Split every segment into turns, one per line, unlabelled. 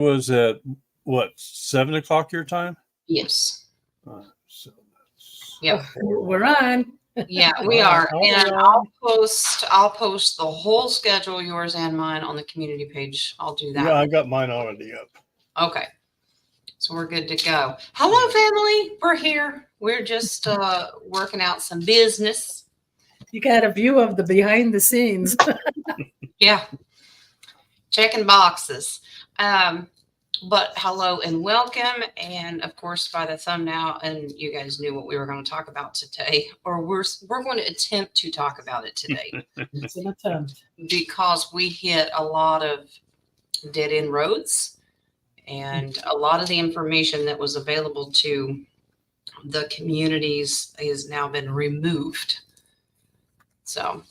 Was at what, 7 o'clock your time?
Yes.
So that's
Yeah.
We're on.
Yeah, we are.
I'll be
And
on.
I'll post the whole schedule, yours and mine, on the community page. I'll do that.
Yeah, I got mine already up.
Okay. So we're good to go. Hello, family. We're here. We're just working out some business.
You got a view of the behind the scenes.
Yeah. Checking boxes. But hello and welcome. And of course, by the thumbnail, and you guys knew what we were going to talk about today, or we're going to attempt to talk about it today.
It's an attempt.
Because we hit a lot of dead end roads, and a lot of the information that was available to the communities has now been removed. So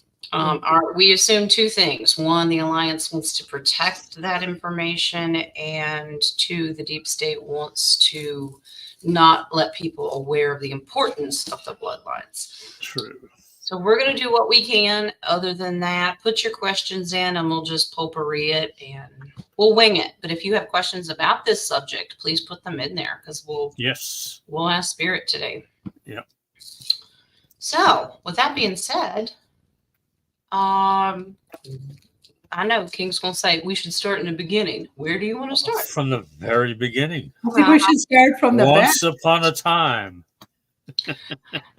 we assume two things. One, the Alliance wants to protect that information, and two, the deep state wants to not let people aware of the importance of the bloodlines.
True.
So we're going to do what we can. Other than that, put your questions in and we'll just potpourri it and we'll wing it. But if you have questions about this subject, please put them in there because we'll ask Spirit today.
Yep.
So with that being said, I know King's going to say we should start in the beginning. Where do you want to start?
From the very beginning.
I think we should start from the back.
Once upon a time.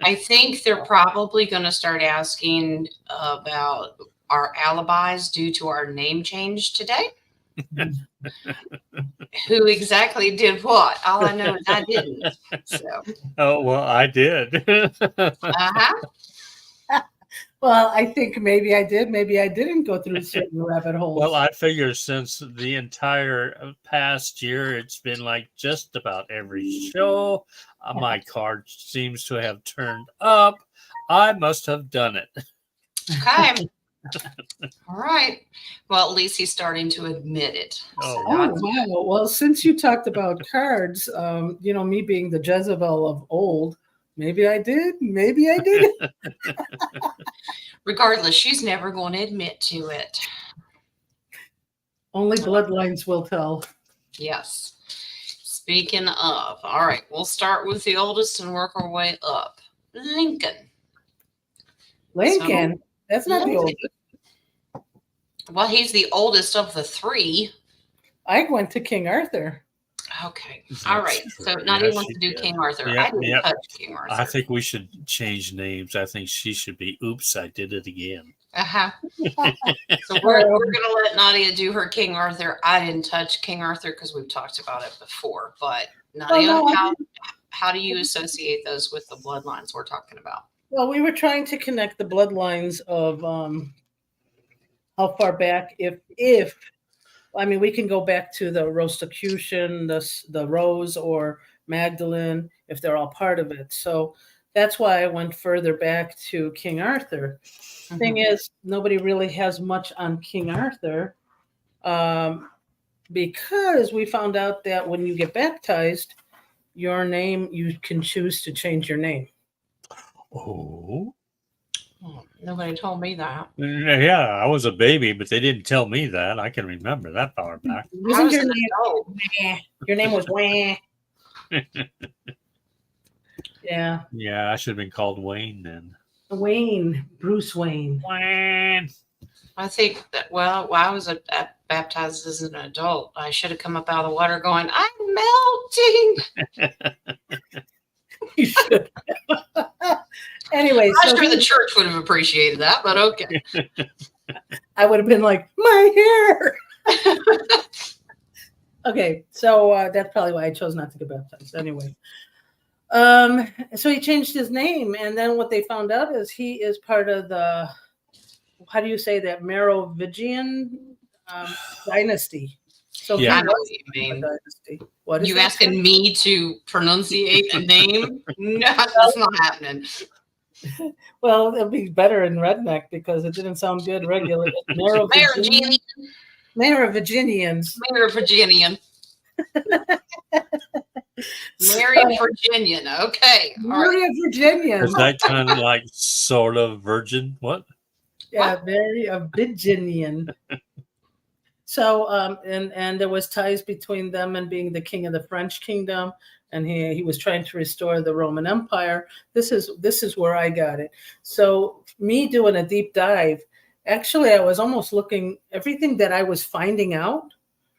I think they're probably going to start asking about our alibis due to our name change today. Who exactly did what? All I know is I didn't. So.
Oh, well, I did.
Well, I think maybe I did. Maybe I didn't go through certain rabbit holes.
Well, I figure since the entire past year, it's been like just about every show. My card seems to have turned up. I must have done it.
Okay. All right. Well, at least he's starting to admit it.
Oh,
wow. Well, since you talked about cards, me being the Jezebel of old, maybe I did. Maybe I didn't.
Regardless, she's never going to admit to it.
Only bloodlines will tell.
Yes. Speaking of, all right, we'll start with the oldest and work our way up. Lincoln.
So, that's not the oldest.
Well, he's the oldest of the three.
I went to King Arthur.
Okay. All right. So Nadia wants to do King Arthur. I didn't touch King Arthur.
I think we should change names. I think she should be, oops, I did it again.
So we're going to let Nadia do her King Arthur. I didn't touch King Arthur because we've talked about it before. But Nadia, how do you associate those with the bloodlines we're talking about?
Well, we were trying to connect the bloodlines of how far back, if we can go back to the Rosicrucian, the Rose, or Magdalene, if they're all part of it. So that's why I went further back to King Arthur. Mm-hmm. Thing is, nobody really has much on King Arthur because we found out that when you get baptized, your name, you can choose to change your name.
Oh.
Nobody told me that.
Yeah, I was a baby, but they didn't tell me that. I can remember that far back.
Wasn't your name? Your name was Wah. Yeah.
Yeah, I should have been called Wayne then.
Bruce Wayne.
Wayne.
I think that, I was baptized as an adult. I should have come up out of the water going, I'm melting.
You should. Anyway,
I'm sure the church would have appreciated that, but okay.
I would have been like, my hair. Okay, so that's probably why I chose not to get baptized. Anyway, so he changed his name, and then what they found out is he is part of the, how do you say that, Merovingian dynasty. So
yeah, I know what you mean. What is you asking me to pronunciate a name? No, that's not happening.
Well, it'll be better in redneck because it didn't sound good regular.
Merovingian.
Merovingians.
Merovingian. Mary Virginian. Okay.
Mary Virginian.
Is that kind of like sort of virgin? What?
Yeah, Mary of Virginian. So, and there was ties between them and being the king of the French kingdom, and he was trying to restore the Roman Empire. This is where I got it. So, me doing a deep dive, actually, I was almost looking. Everything that I was finding out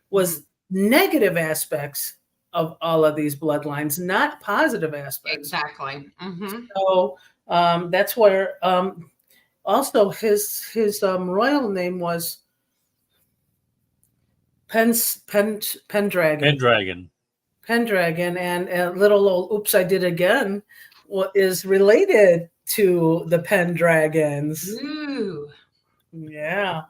was negative aspects of all of these bloodlines, not positive aspects.
Exactly. Mm-hmm.
So that's where also his royal name was Pendragon.
Pendragon.
Pendragon, and a little old oops, I did again. Is related to the Pendragons.
Ooh.
Yeah.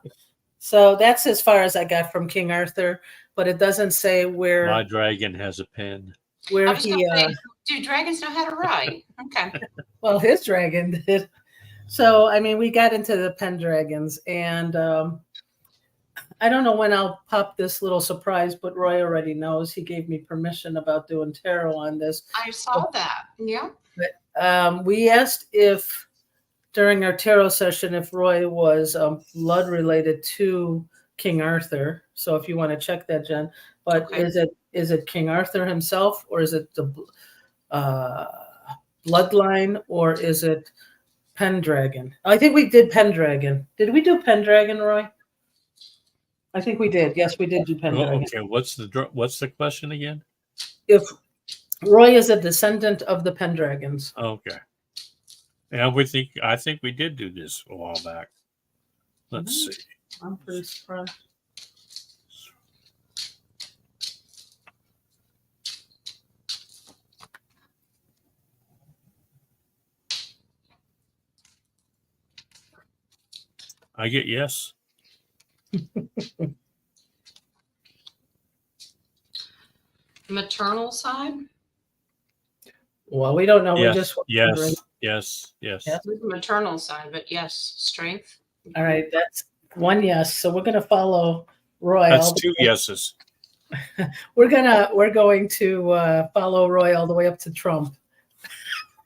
So that's as far as I got from King Arthur, but it doesn't say where.
My dragon has a pen.
I was going to say, do dragons know how to write? Okay.
Well, his dragon did. So, I mean, we got into the Pendragons, and I don't know when I'll pop this little surprise, but Roy already knows. He gave me permission about doing tarot on this.
I saw that. Yeah.
But, we asked if during our tarot session if Roy was blood related to King Arthur. So if you want to check that, Jen. But
Okay.
is it King Arthur himself, or is it the bloodline, or is it Pendragon? I think we did Pendragon. Did we do Pendragon, Roy? I think we did. Yes, we did do Pendragon.
Okay, what's the question again?
If Roy is a descendant of the Pendragons.
Okay. Yeah, I think we did do this a while back. Let's see.
I'm pretty surprised.
I get yes.
Maternal side?
Well, we don't know.
Yes,
We just
yes.
Yeah.
Maternal side, but yes, strength.
All right, that's one yes. So we're gonna follow Roy.
That's two yeses.
We're going to follow Roy all the way up to Trump.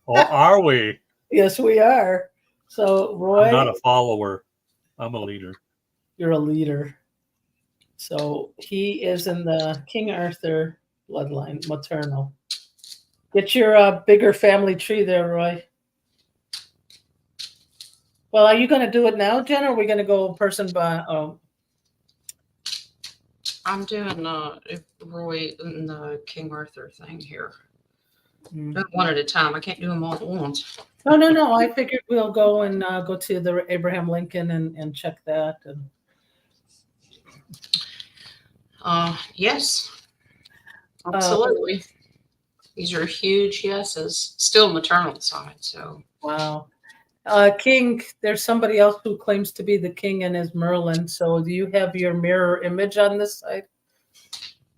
Or are we?
Yes, we are. So Roy,
I'm not a follower. I'm a leader.
You're a leader. So he is in the King Arthur bloodline, maternal. Get your bigger family tree there, Roy. Well, are you going to do it now, Jen, or are we going to go person by?
I'm doing Roy and the King Arthur thing here. One at a time. I can't do them all at once.
No. I figured we'll go and go to the Abraham Lincoln and check that.
Yes, absolutely. These are huge yeses. Still maternal side. So
wow. King, there's somebody else who claims to be the king and is Merlin. So do you have your mirror image on this side?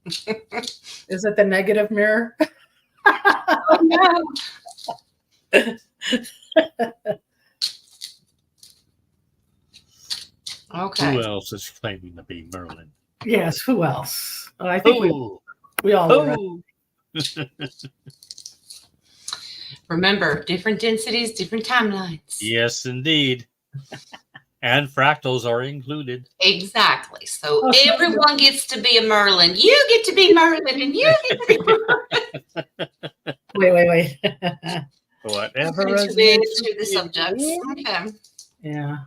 Is it the negative mirror?
Oh, no. Okay.
Who else is claiming to be Merlin?
Yes, who else? I think we all know.
Remember, different densities, different timelines.
Yes, indeed. And fractals are included.
Exactly. So everyone gets to be a Merlin. You get to be Merlin, and you get to be Merlin.
Wait.
Whatever.
To the subjects. Okay.
Yeah.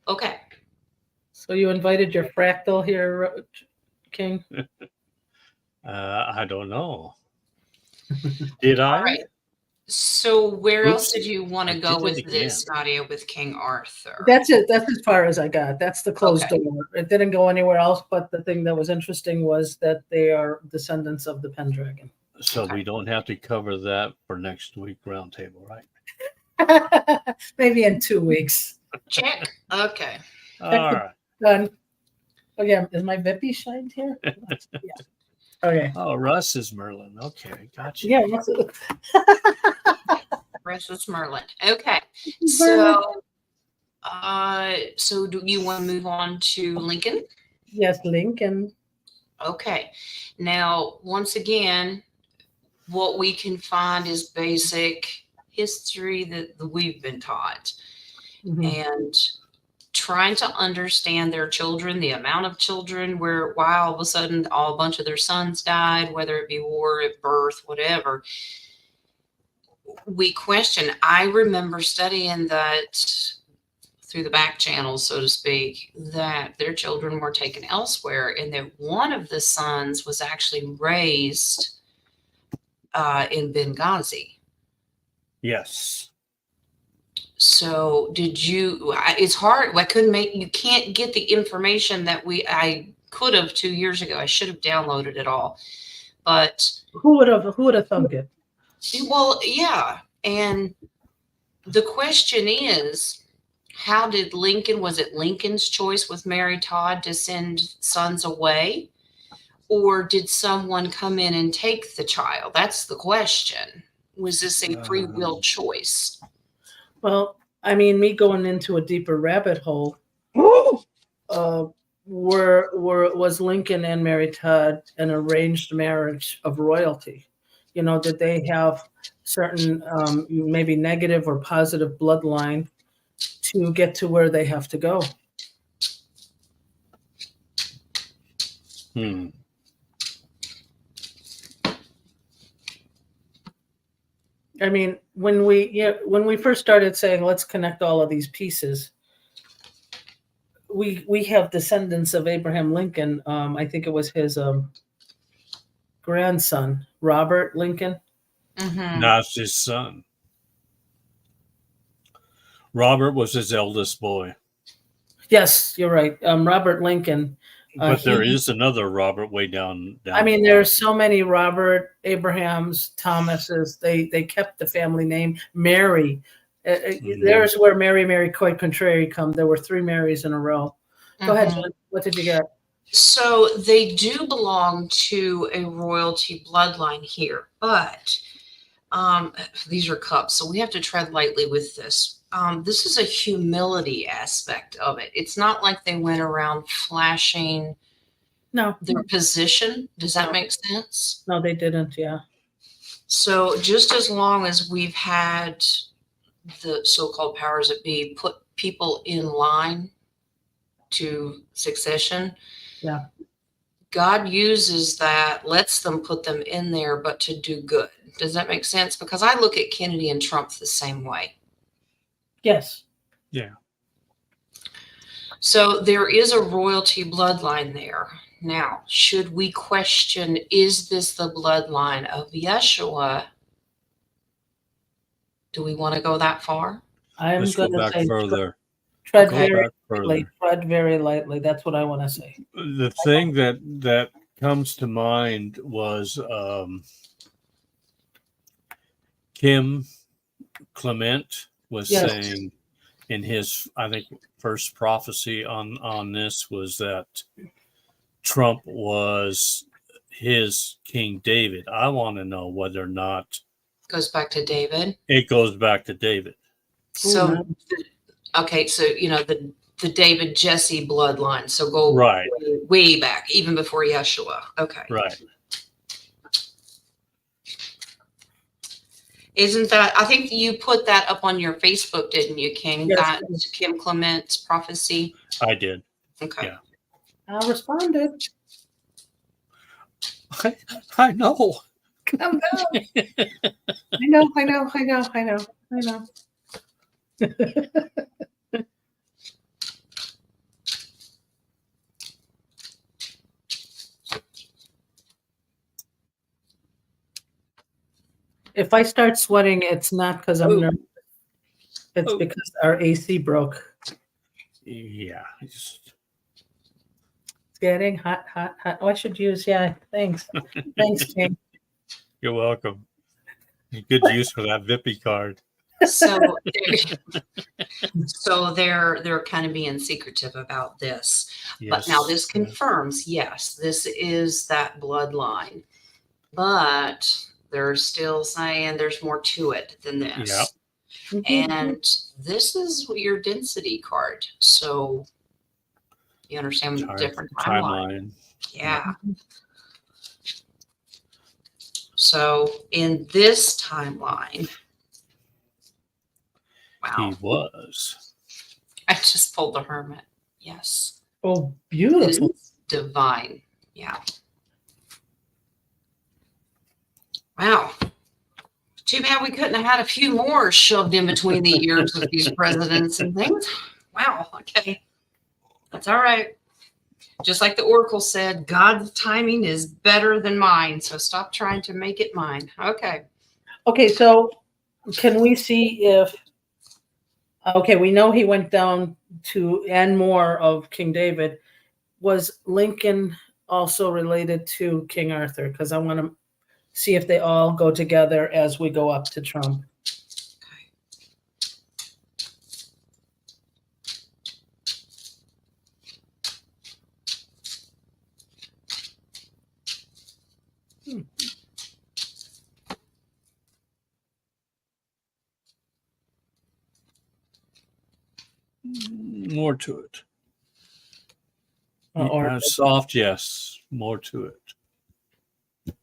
Okay.
So you invited your fractal here, King?
I don't know. Did I?
All right. So where else did you want to go with this, Nadia, with King Arthur?
That's it. That's as far as I got. That's the closed door. It didn't go anywhere else, but the thing that was interesting was that they are descendants of the Pendragon.
So we don't have to cover that for next week roundtable, right?
Maybe in 2 weeks.
Check. Okay.
All right.
Done. Oh yeah, is my Vippy shined here? Yeah. Okay.
Oh, Russ is Merlin. Okay, gotcha.
Yeah.
Russ is Merlin. Okay. So, do you want to move on to Lincoln?
Yes, Lincoln.
Okay. Now, once again, what we can find is basic history that we've been taught.
Mm-hmm.
And trying to understand their children, the amount of children, why all of a sudden a bunch of their sons died, whether it be war, at birth, whatever. We question. I remember studying that through the back channels, so to speak, that their children were taken elsewhere, and that one of the sons was actually raised in Benghazi.
Yes.
So it's hard. You can't get the information that I could have 2 years ago. I should have downloaded it all. But
who would have thunk it?
Well, yeah. And the question is, was it Lincoln's choice with Mary Todd to send sons away? Or did someone come in and take the child? That's the question. Was this a free will choice?
Well, I mean, me going into a deeper rabbit hole, was Lincoln and Mary Todd an arranged marriage of royalty? You know, did they have certain maybe negative or positive bloodline to get to where they have to go? I mean, when we first started saying, let's connect all of these pieces, we have descendants of Abraham Lincoln. I think it was his grandson, Robert Lincoln.
Mm-hmm.
No, it's his son. Robert was his eldest boy.
Yes, you're right. Robert Lincoln.
But there is another Robert way down.
I mean, there's so many Robert, Abrahams, Thomases. They kept the family name. Mary. There's where Mary Coy Contrary come. There were 3 Marys in a row. Go ahead, Jen. What did you get?
So they do belong to a royalty bloodline here, but these are cups, so we have to tread lightly with this. This is a humility aspect of it. It's not like they went around flashing their position. Does that make sense?
No, they didn't. Yeah.
So just as long as we've had the so-called powers that be put people in line to succession, God uses that, lets them put them in there, but to do good. Does that make sense? Because I look at Kennedy and Trump the same way.
Yes.
Yeah.
So there is a royalty bloodline there. Now, should we question, is this the bloodline of Yeshua? Do we want to go that far?
I'm going to say
further.
Tread very lightly. That's what I want to say.
The thing that comes to mind was Kim Clement was saying in his, I think, first prophecy on this was that Trump was his King David. I want to know whether or not
goes back to David.
It goes back to David.
So, okay, so the David Jesse bloodline. So go way back, even before Yeshua. Okay,
right.
Isn't that? I think you put that up on your Facebook, didn't you, King?
Yes.
That Kim Clement's prophecy.
I did.
Okay.
Yeah.
I responded.
I know.
Calm down. I know. If I start sweating, it's not because I'm nervous. It's because our AC broke.
Yeah.
It's getting hot. Oh, I should use, thanks. Thanks, King.
You're welcome. Good use for that Vippy card.
So they're kind of being secretive about this.
Yes.
But now this confirms, yes, this is that bloodline. But they're still saying there's more to it than this.
Yep.
And this is your density card. So you understand the different timeline. Yeah. So in this timeline,
he was.
I just pulled the Hermit. Yes.
Oh, beautiful.
It's divine. Yeah. Wow. Too bad we couldn't have had a few more shoved in between the ears of these presidents and things. Wow. Okay. That's all right. Just like the Oracle said, God's timing is better than mine. So stop trying to make it mine. Okay.
Okay, so can we see if, okay, we know he went down to and more of King David. Was Lincoln also related to King Arthur? Because I want to see if they all go together as we go up to Trump.
More to it.
Or
Soft, yes. More to it.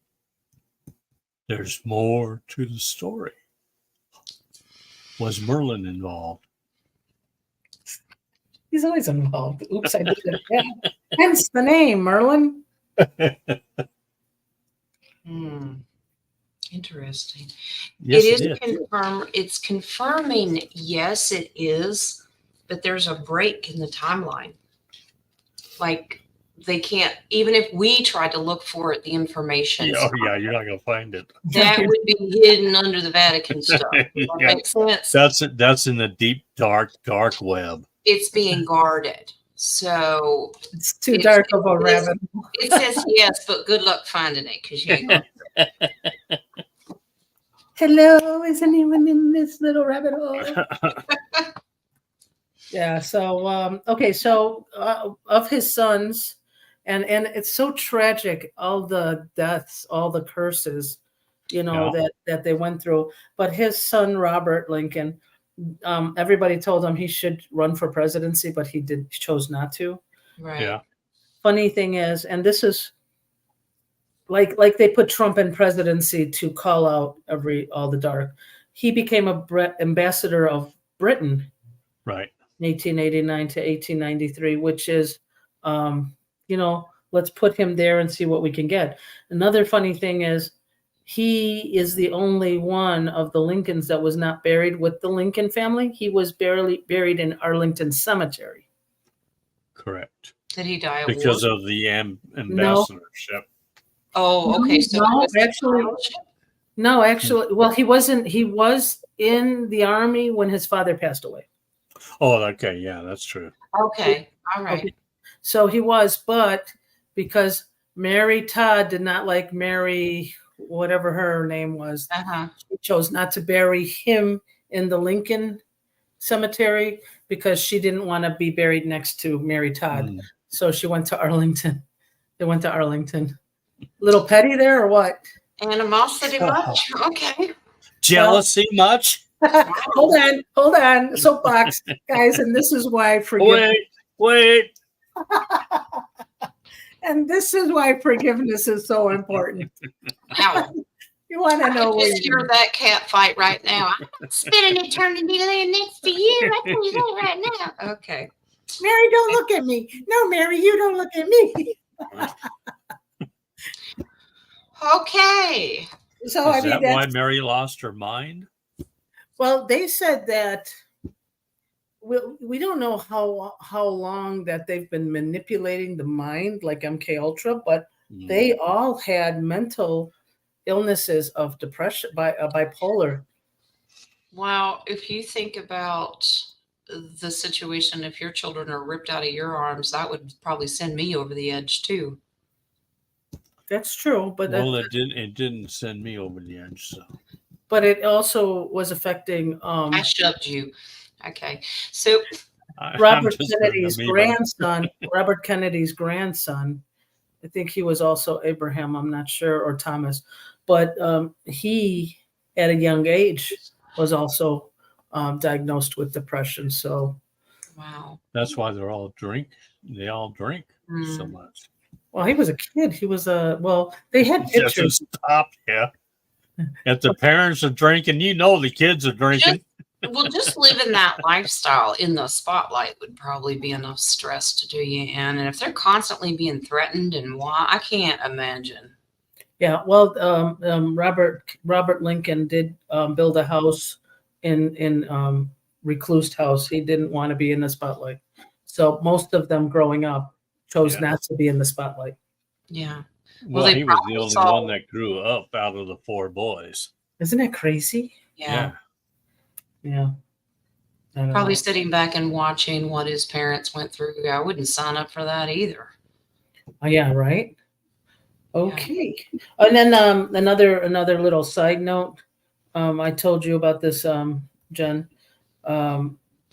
There's more to the story. Was Merlin involved?
he's always involved. Oops, I did it. Yeah. Hence the name, Merlin.
Interesting.
Yes,
It is it's confirming, yes, it is, but there's a break in the timeline. Like they can't, even if we tried to look for it, the information.
Oh, yeah, you're not going to find it.
That would be hidden under the Vatican stuff. Does that make sense?
That's in the deep, dark web.
It's being guarded. So
It's too dark of a rabbit.
it says yes, but good luck finding it because you ain't.
Hello, is anyone in this little rabbit hole? Yeah. So, okay. So, of his sons, and it's so tragic, all the deaths, all the curses, that they went through. But his son, Robert Lincoln, everybody told him he should run for presidency, but he chose not to.
Right.
Yeah.
Funny thing is, and this is like they put Trump in presidency to call out all the dark. He became ambassador of Britain.
Right.
1889 to 1893, which is, let's put him there and see what we can get. Another funny thing is he is the only one of the Lincolns that was not buried with the Lincoln family. He was buried in Arlington Cemetery.
Correct.
Did he die
because of the ambassadorship?
Oh, okay. So
no, actually, well, he wasn't. He was in the army when his father passed away.
Oh, okay. Yeah, that's true.
Okay. All right.
Okay. So he was, but because Mary Todd did not like Mary, whatever her name was, she chose not to bury him in the Lincoln Cemetery because she didn't want to be buried next to Mary Todd. So she went to Arlington. They went to Arlington. Little petty there or what?
Animosity much? Okay.
Jealousy much?
Hold on. Soapbox, guys, and this is why
Wait.
And this is why forgiveness is so important.
Wow.
You want to know
where you're that cat fight right now. I'm spending eternity laying next to you. I tell you that right now. Okay.
Mary, don't look at me. No, Mary, you don't look at me.
Okay.
So
is that why Mary lost her mind?
Well, they said that we don't know how long that they've been manipulating the mind, like MK Ultra, but they all had mental illnesses of depression, bipolar.
Wow, if you think about the situation, if your children are ripped out of your arms, that would probably send me over the edge too.
That's true, but
it didn't send me over the edge. So,
but it also was affecting.
I shoved you. Okay, so
Robert Kennedy's grandson. I think he was also Abraham. I'm not sure, or Thomas, but he at a young age was also diagnosed with depression. So,
wow,
that's why they all drink so much.
Well, he was a kid. He was they had pictures.
Stop, yeah. If the parents are drinking, the kids are drinking.
Well, just living that lifestyle in the spotlight would probably be enough stress to do you in. And if they're constantly being threatened and why, I can't imagine.
Yeah, well, Robert Lincoln did build a house in reclused house. He didn't want to be in the spotlight, so most of them growing up chose
Yeah.
not to be in the spotlight.
Yeah.
Well,
they
he was the
probably
only
saw-
one that grew up out of the 4 boys.
Isn't that crazy?
Yeah.
Yeah. I don't
Probably
know.
sitting back and watching what his parents went through. I wouldn't sign up for that either.
Oh, yeah, right. Okay. And then another little side note. I told you about this, Jen.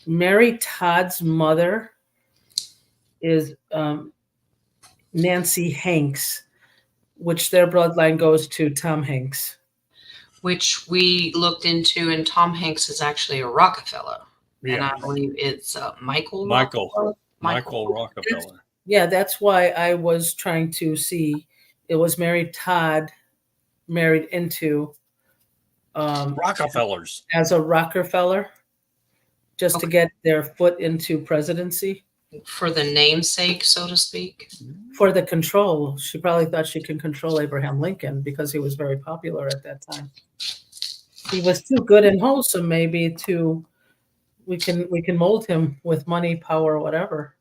Mary Todd's mother is Nancy Hanks, which their bloodline goes to Tom Hanks.
Which we looked into, and Tom Hanks is actually a Rockefeller. And
Yeah,
I believe it's Michael
Michael
Rockefeller.
Rockefeller.
Yeah, that's why I was trying to see. It was Mary Todd married into
Rockefellers.
as a Rockefeller, just to
Okay.
get their foot into presidency
For the namesake, so to speak.
for the control. She probably thought she could control Abraham Lincoln because he was very popular at that time. He was too good and wholesome, maybe to we can mold him with money, power, whatever.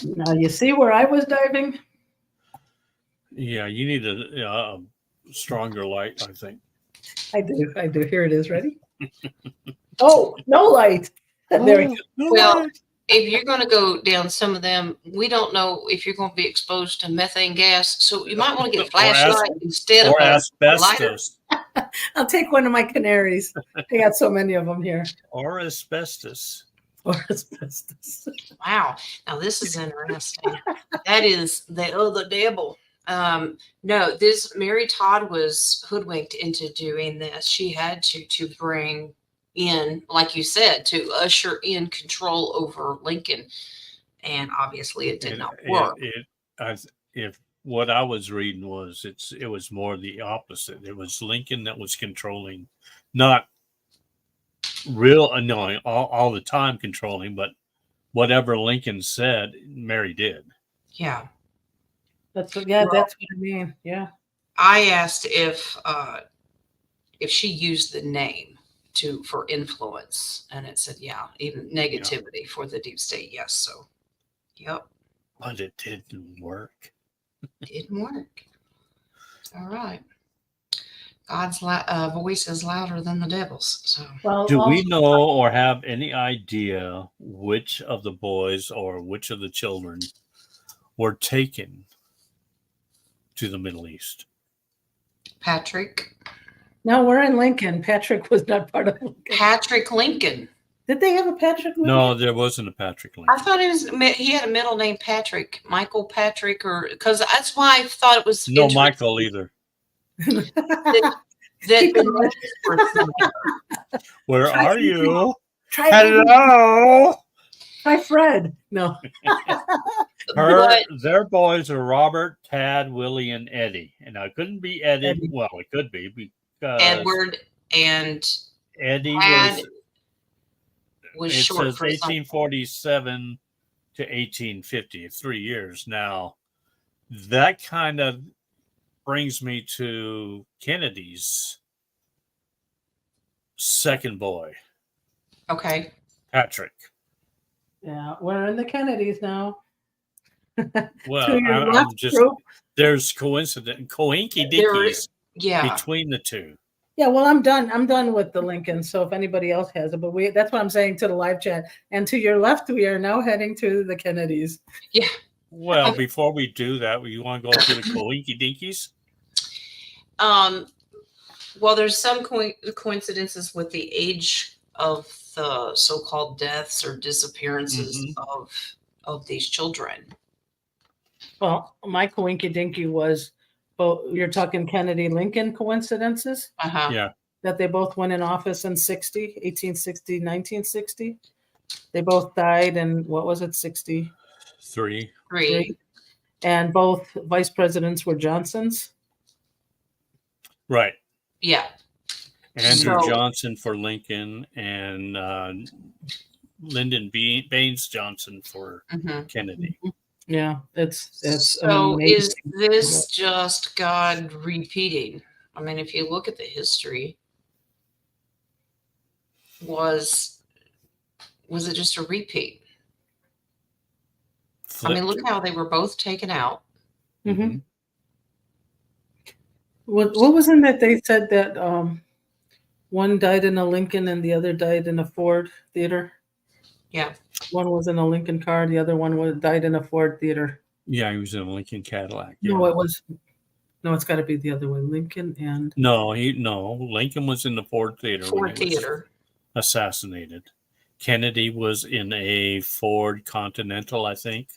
Now you see where I was diving?
Yeah, you need a stronger light, I think.
I do. Here it is. Ready? Oh, no light. There we go.
Well, if you're going to go down some of them, we don't know if you're going to be exposed to methane gas. So you might want to get a flashlight instead of
Or
a lighter.
asbestos.
I'll take one of my canaries. I got so many of them here.
Or asbestos.
Or asbestos.
Wow. Now this is interesting. That is the devil. No, this Mary Todd was hoodwinked into doing this. She had to bring in, like you said, to usher in control over Lincoln, and obviously it did not work.
If what I was reading was it was more the opposite. It was Lincoln that was controlling, not real annoying all the time controlling, but whatever Lincoln said, Mary did.
Yeah.
That's what I mean. Yeah.
I asked if she used the name for influence, and it said even negativity for the deep state. Yes. So, yep.
But it didn't work.
Didn't work. All right. God's voice is louder than the devil's. So,
Well,
Do we know or have any idea which of the boys or which of the children were taken to the Middle East?
Patrick
No, we're in Lincoln. Patrick was not part of Lincoln.
Lincoln.
Did they have a Patrick Lincoln?
No, there wasn't a Patrick Lincoln.
I thought he had a middle name Patrick, Michael Patrick, or because that's why I thought it was
No Michael either. Where
Try
are you?
Try
Hello.
Try Fred. No.
Their boys are Robert, Tad, Willie, and Eddie. And I couldn't be Eddie.
Eddie.
Well, it could be because
Edward and
Eddie
Tad was
it
short
says
for something.
1847 to 1850, 3 years. Now, that kind of brings me to Kennedy's second boy,
Okay.
Patrick.
Yeah, we're in the Kennedys now.
Well,
To your
I'm
left
just
group.
there's coinky dinkies
Yeah.
between the two.
Yeah, well, I'm done. I'm done with the Lincoln. So if anybody else has it, but that's what I'm saying to the live chat. And to your left, we are now heading to the Kennedys.
Yeah.
Well, before we do that, you want to go through the coinky dinkies?
Well, there's some coincidences with the age of the so-called deaths or disappearances of these children.
Well, my coinky dinky was, you're talking Kennedy Lincoln coincidences
Uh-huh.
Yeah.
that they both went in office in 1860, 1960. They both died in, what was it, 63?
Three.
and both vice presidents were Johnsons.
Right.
Yeah.
Andrew
So-
Johnson for Lincoln and Lyndon Baines Johnson for
Mhm.
Kennedy.
Yeah, it's
So
amazing.
is this just God repeating? I mean, if you look at the history, was it just a repeat? I mean, look how they were both taken out.
Mhm. What was in that they said that one died in a Lincoln and the other died in a Ford theater?
Yeah.
One was in a Lincoln car, the other one died in a Ford theater.
Yeah, he was in a Lincoln Cadillac.
No,
Yeah.
it was it's got to be the other way. Lincoln and
No, Lincoln was in the Ford Theater when
Ford
he was
Theater.
assassinated. Kennedy was in a Ford Continental, I think.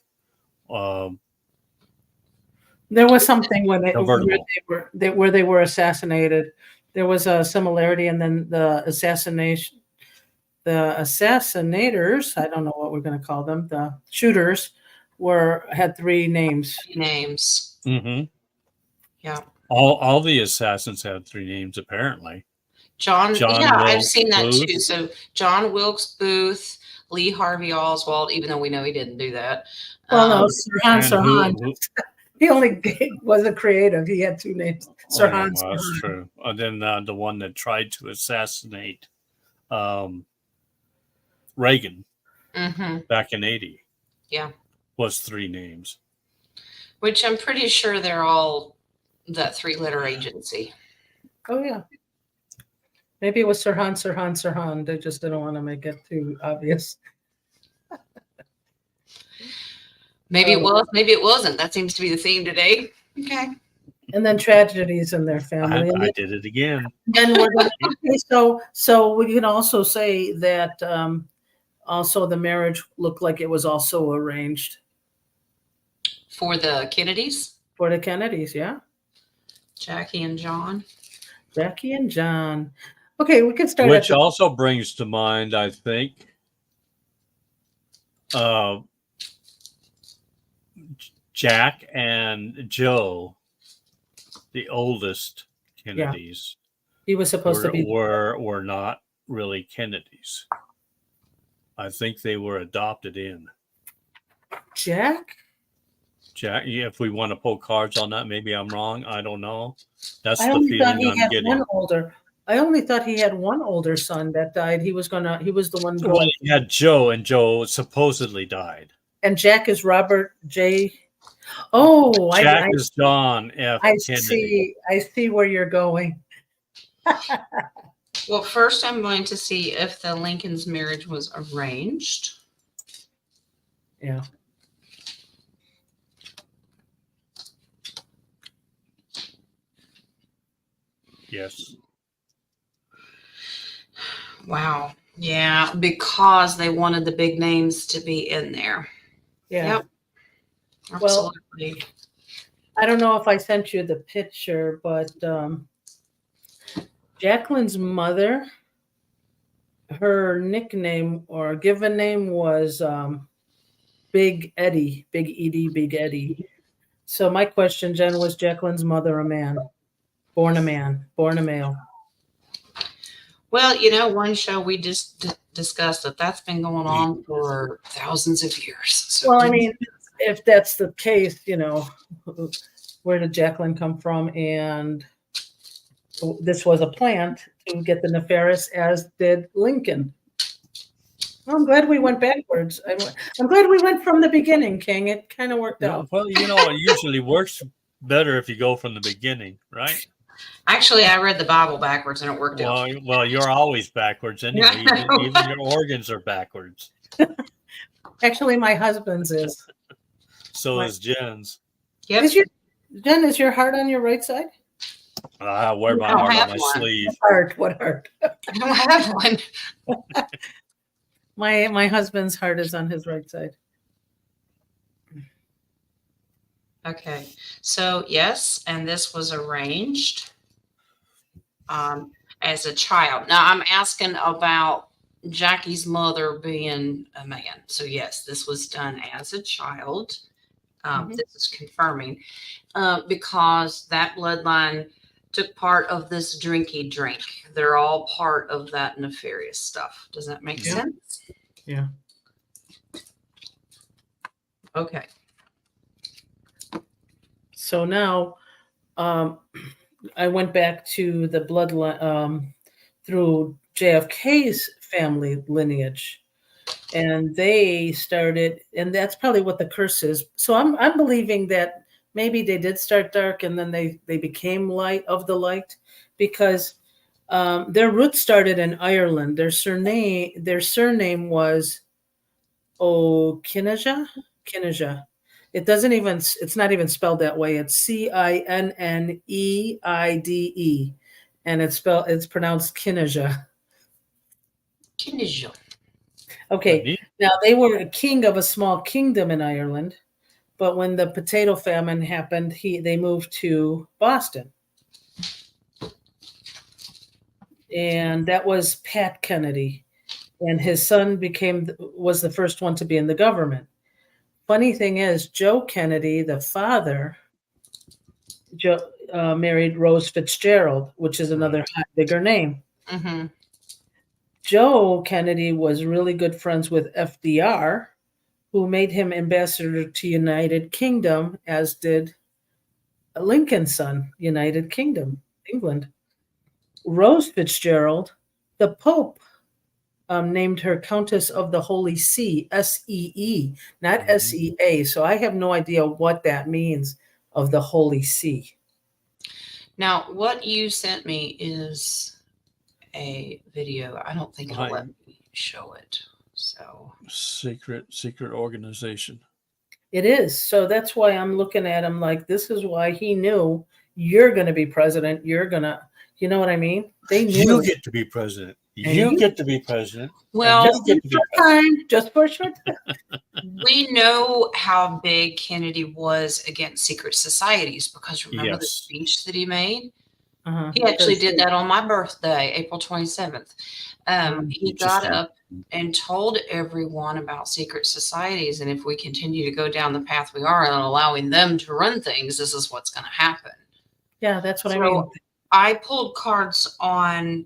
there was something when
Convertible.
where they were assassinated. There was a similarity, and then the assassinators, I don't know what we're going to call them, the shooters had three names.
Names.
Mm-hmm.
Yeah.
All the assassins had three names, apparently.
John
Wilkes
I've seen that
Booth.
too. So John Wilkes Booth, Lee Harvey Oswald, even though we know he didn't do that.
Well, no, Sirhan.
Who-
He only wasn't creative. He had two names. Sirhan.
well, that's true. And then the one that tried to assassinate Reagan
Mhm.
back in 80.
Yeah.
Was three names.
Which I'm pretty sure they're all that 3-letter agency.
Oh, yeah. Maybe it was Sirhan. They just didn't want to make it too obvious.
Maybe it was, maybe it wasn't. That seems to be the theme today. Okay.
And then tragedies in their family.
I did it again.
And we're gonna, okay, so we can also say that also the marriage looked like it was also arranged
For the Kennedys,
for the Kennedys. Yeah,
Jackie and John.
Jackie and John. Okay, we can start.
Which also brings to mind, I think, Jack and Joe, the oldest Kennedys.
He was supposed to be
were not really Kennedys. I think they were adopted in.
Jack.
If we want to pull cards on that, maybe I'm wrong. I don't know. That's
I
the
only thought
feeling
he
I'm
had
getting.
one older. I only thought he had one older son that died. He was the one
Well,
going.
he had Joe, and Joe supposedly died.
And Jack is Robert J. Oh,
Jack is John F.
I
Kennedy.
I see where you're going.
Well, first I'm going to see if the Lincoln's marriage was arranged.
Yeah.
Yes.
Wow. Yeah, because they wanted the big names to be in there.
Yeah.
Yep.
Well,
Absolutely.
I don't know if I sent you the picture, but Jacqueline's mother, her nickname or given name was Big Eddie, Big Edie, Big Eddie. So my question, Jen, was Jacqueline's mother a man? Born a male?
Well, one show we just discussed that's been going on for thousands of years. So
Well, I mean, if that's the case, where did Jacqueline come from? And this was a plant to get the nefarious, as did Lincoln. Well, I'm glad we went backwards. I'm glad we went from the beginning, King. It kind of worked out.
Well, it usually works better if you go from the beginning, right?
actually, I read the Bible backwards and it worked out.
Well, you're always backwards anyway. Even your organs are backwards.
Actually, my husband's is.
So is Jen's.
Yep.
Jen, is your heart on your right side?
I wear my
I don't
heart
have
on my
one.
sleeve.
What heart?
I don't have one.
My husband's heart is on his right side.
Okay. So yes, and this was arranged as a child. Now I'm asking about Jackie's mother being a man. So yes, this was done as a child. This is confirming because that bloodline took part of this drinky drink. They're all part of that nefarious stuff. Does that make sense?
Yeah.
Okay.
So now I went back to the bloodline through JFK's family lineage, and they started, and that's probably what the curse is. So I'm believing that maybe they did start dark and then they became light of the light, because their roots started in Ireland. Their surname was Kinneja. It's not even spelled that way. It's Cinneide, and it's pronounced Kinneja.
Kinesial.
Okay. Now they were a king of a small kingdom in Ireland, but when the potato famine happened, they moved to Boston. And that was Pat Kennedy. And his son was the first one to be in the government. Funny thing is, Joe Kennedy, the father, married Rose Fitzgerald, which is another bigger name.
Mm-hmm.
Joe Kennedy was really good friends with FDR, who made him ambassador to United Kingdom, as did Lincoln's son, United Kingdom, England. Rose Fitzgerald, the Pope, named her Countess of the Holy See, S-E-E, not S-E-A. So I have no idea what that means, of the Holy See.
Now, what you sent me is a video. I don't think it'll let me show it. So
secret organization.
It is. So that's why I'm looking at him like, this is why he knew you're going to be president. You're going to, you know what I mean? They knew.
You get to be president. You get to be president.
Well,
just for a short time.
We know how big Kennedy was against secret societies, because remember the speech that he made? He actually did that on my birthday, April 27th. He got up and told everyone about secret societies. And if we continue to go down the path we are and allowing them to run things, this is what's going to happen.
Yeah, that's what I mean.
I pulled cards on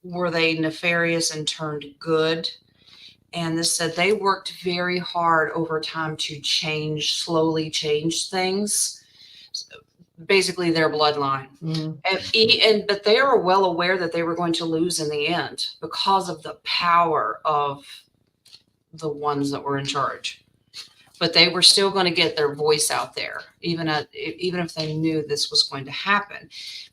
were they nefarious and turned good? And this said they worked very hard over time to slowly change things. Basically their bloodline. But they were well aware that they were going to lose in the end because of the power of the ones that were in charge. But they were still going to get their voice out there, even if they knew this was going to happen.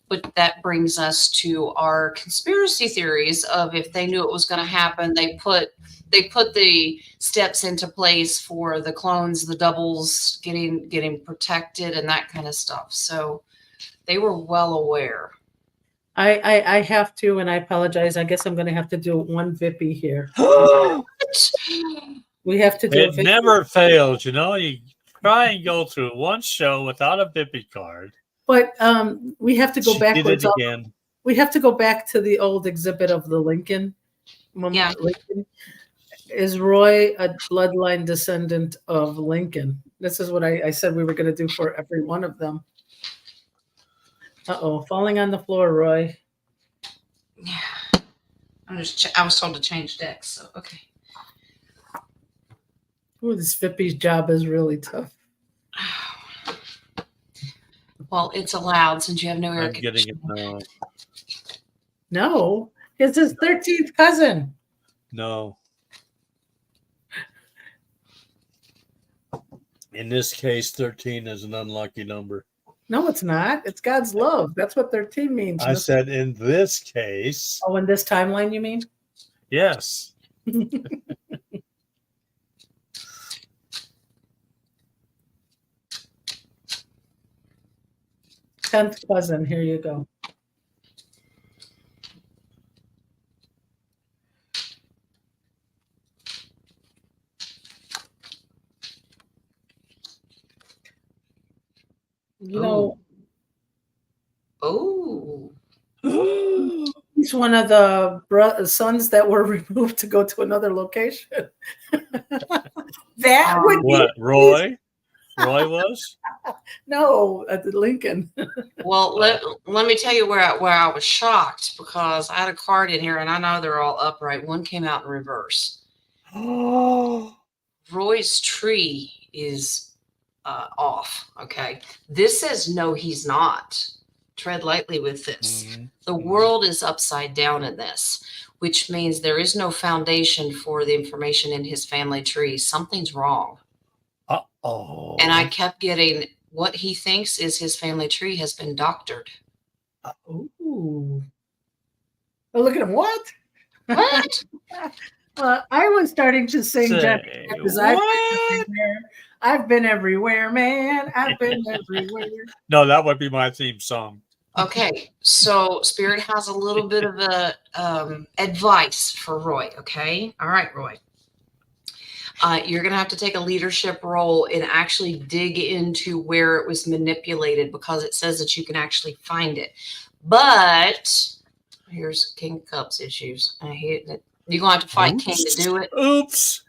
But that brings us to our conspiracy theories of, if they knew it was going to happen, they put the steps into place for the clones, the doubles getting protected and that kind of stuff. So they were well aware.
I have to, and I apologize. I guess I'm going to have to do one Vippy here. We have to do
it. Never fails, you know. You try and go through one show without a Vippy card.
But we have to go backwards.
Again.
We have to go back to the old exhibit of the Lincoln.
Yeah.
Lincoln. Is Roy a bloodline descendant of Lincoln? This is what I said we were going to do for every one of them. Uh-oh, falling on the floor, Roy.
Yeah. I was told to change decks, so okay.
Ooh, this Vippy's job is really tough.
Well, it's allowed since you have no air conditioning.
No, it's his 13th cousin.
No. In this case, 13 is an unlucky number.
No, it's not. It's God's love. That's what 13 means.
I said in this case.
Oh, in this timeline, you mean?
Yes.
10th cousin. Here you go. You know.
Oh.
He's one of the sons that were removed to go to another location. That
Um,
would be
What, Roy? Roy was?
no at the Lincoln.
Well, let me tell you where I was shocked because I had a card in here and I know they're all upright. One came out in reverse.
Oh.
Roy's tree is off. Okay. This says no, he's not. Tread lightly with this. The world is upside down in this, which means there is no foundation for the information in his family tree. Something's wrong.
Uh-oh.
And I kept getting what he thinks is his family tree has been doctored.
Ooh. Oh, look at him. What?
What?
I was starting to sing Jenny
Say
because
what?
I've been everywhere, man. I've been everywhere.
No, that would be my theme song.
Okay, so Spirit has a little bit of a advice for Roy. Okay, all right, Roy. You're going to have to take a leadership role and actually dig into where it was manipulated because it says that you can actually find it. But here's King of Cups issues. You're going to have to fight King to do it.
Oops.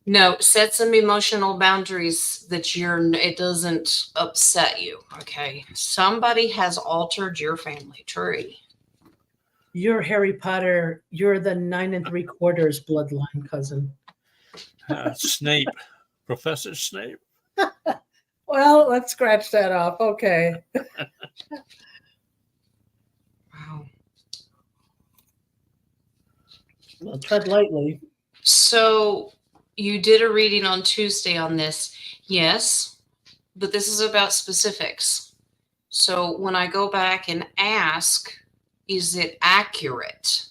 No, set some emotional boundaries that it doesn't upset you. Okay. Somebody has altered your family tree.
You're Harry Potter. You're the 9 3/4 bloodline cousin.
Snape. Professor Snape.
Well, let's scratch that off. Okay.
Wow.
Well, tread lightly.
So you did a reading on Tuesday on this. Yes, but this is about specifics. So when I go back and ask, is it accurate?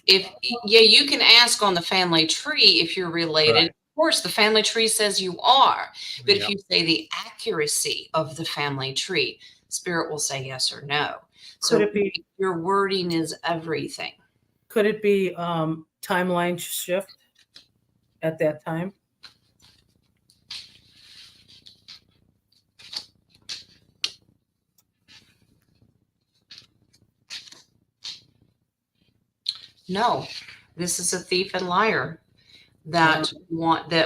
You can ask on the family tree if you're related.
Right.
Of course, the family tree says you are. But
Yep.
if you say the accuracy of the family tree, Spirit will say yes or no. So
Could it be?
your wording is everything.
Could it be timeline shift at that time?
No, this is a thief and liar that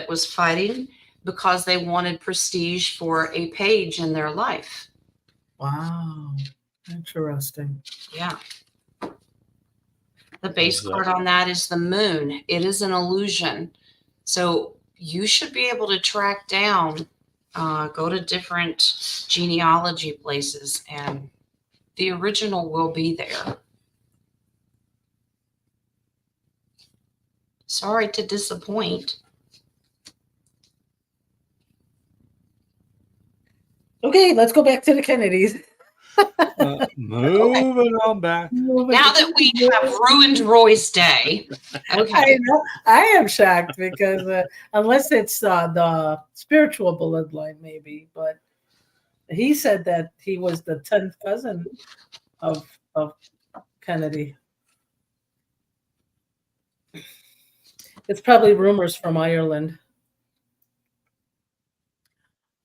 was fighting because they wanted prestige for a page in their life.
Wow. Interesting.
Yeah. The base card on that is the moon. It is an illusion. So you should be able to track down, go to different genealogy places, and the original will be there. Sorry to disappoint.
Okay, let's go back to the Kennedys.
Moving on back.
Now that we have ruined Roy's day, okay.
I am shocked because unless it's the spiritual bloodline, maybe, but he said that he was the 10th cousin of Kennedy. It's probably rumors from Ireland.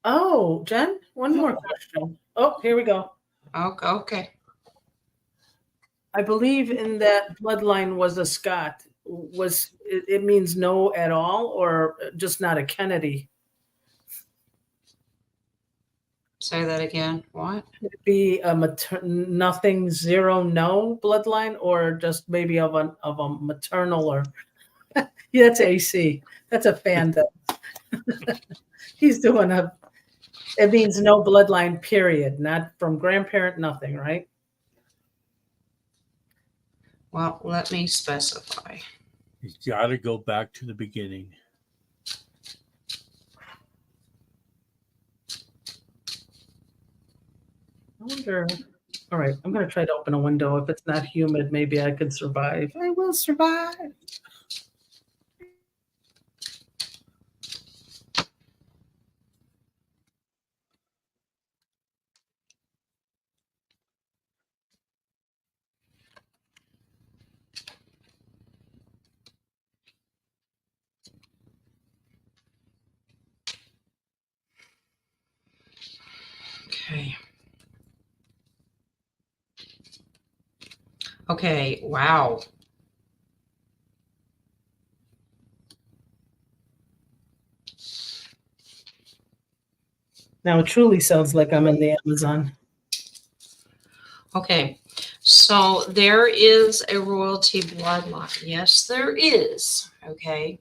Oh, Jen, one more question. Oh, here we go.
Okay.
I believe in that bloodline was a Scot. It means no at all, or just not a Kennedy?
Say that again. What?
Could it be a nothing, zero, no bloodline, or just maybe of a maternal or yeah, that's AC. That's a fan that he's doing it means no bloodline, period. Not from grandparent, nothing, right?
Well, let me specify.
You got to go back to the beginning.
I wonder. All right, I'm going to try to open a window. If it's not humid, maybe I could survive. I will survive.
Okay. Okay, wow.
Now it truly sounds like I'm in the Amazon.
Okay, so there is a royalty bloodline. Yes, there is. Okay.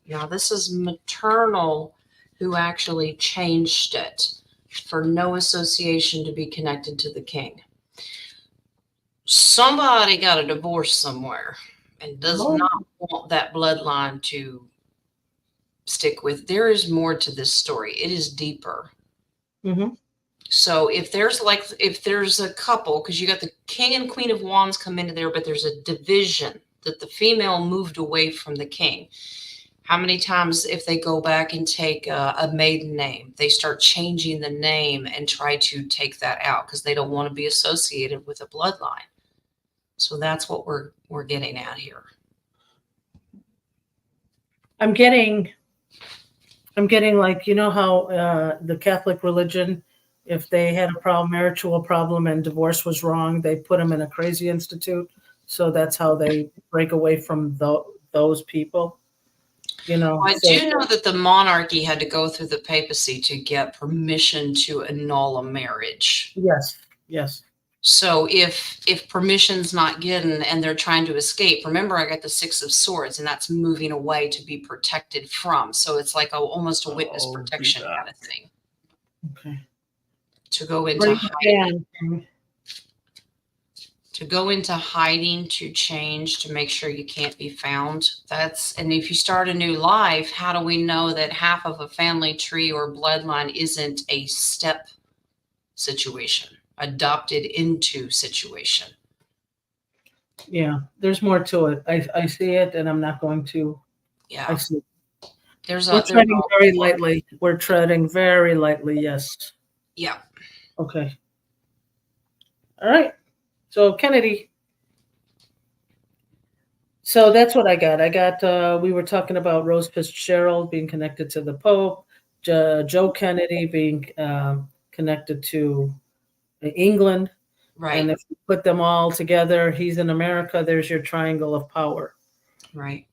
Now this is maternal who actually changed it for no association to be connected to the king. Somebody got a divorce somewhere and does
Oh.
not want that bloodline to stick with. There is more to this story. It is deeper.
Mm-hmm.
So if there's a couple, because you got the king and queen of wands come into there, but there's a division that the female moved away from the king. How many times, if they go back and take a maiden name, they start changing the name and try to take that out because they don't want to be associated with a bloodline. So that's what we're getting at here.
I'm getting like, you know how the Catholic religion, if they had a problem, marital problem, and divorce was wrong, they put them in a crazy institute. So that's how they break away from those people. You know,
I do know that the monarchy had to go through the papacy to get permission to annul a marriage.
Yes, yes.
So if permission's not given and they're trying to escape, remember I got the 6 of Swords, and that's moving away to be protected from. So it's like almost a witness protection kind of thing.
Okay.
To go into hiding. To go into hiding, to change, to make sure you can't be found. And if you start a new life, how do we know that half of a family tree or bloodline isn't a step situation, adopted into situation?
Yeah, there's more to it. I see it, and I'm not going to.
Yeah.
I see.
We're
treading very lightly. We're treading very lightly. Yes.
Yeah.
Okay. All right. So Kennedy. So that's what I got. We were talking about Rose Fitzgerald being connected to the Pope, Joe Kennedy being connected to England.
Right.
And if you put them all together, he's in America, there's your triangle of power.
Right.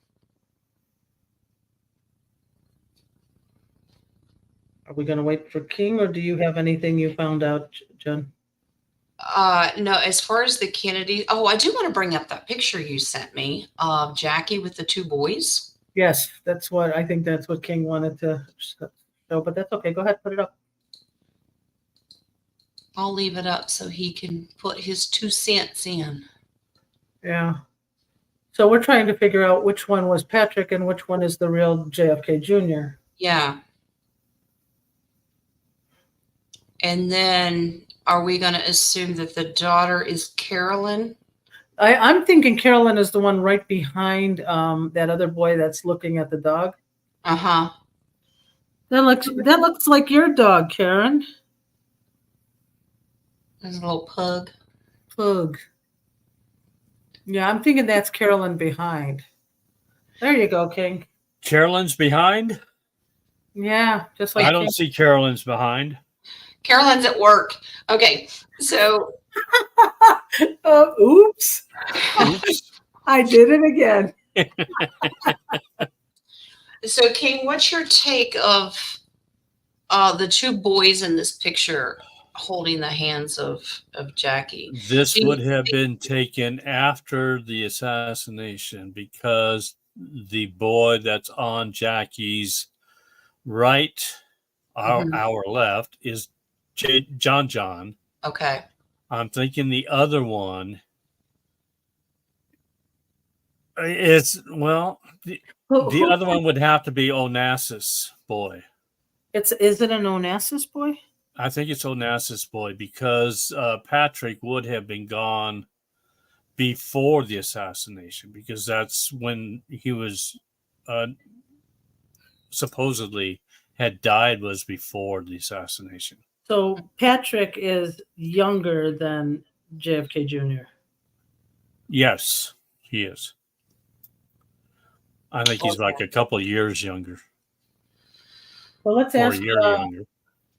Are we going to wait for King, or do you have anything you found out, Jen?
No, as far as the Kennedy, I do want to bring up that picture you sent me of Jackie with the 2 boys.
Yes, I think that's what King wanted to show, but that's okay. Go ahead, put it up.
I'll leave it up so he can put his 2 cents in.
Yeah. So we're trying to figure out which one was Patrick and which one is the real JFK Jr.
Yeah. And then are we going to assume that the daughter is Carolyn?
I'm thinking Carolyn is the one right behind that other boy that's looking at the dog.
Uh-huh.
That looks like your dog, Karen.
There's a little pug.
Pug. Yeah, I'm thinking that's Carolyn behind. There you go, King.
Carolyn's behind?
Yeah, just like
I don't see Carolyn's behind.
Carolyn's at work. Okay, so.
Oops. I did it again.
So, King, what's your take of the 2 boys in this picture holding the hands of Jackie?
This would have been taken after the assassination, because the boy that's on Jackie's right, our left, is John.
Okay.
I'm thinking the other one is, the other one would have to be Onassis boy.
Is it an Onassis boy?
I think it's Onassis boy, because Patrick would have been gone before the assassination, because that's when he was supposedly had died, was before the assassination.
So Patrick is younger than JFK Jr.
Yes, he is. I think he's like a couple of years younger.
Well, let's ask.
A year younger.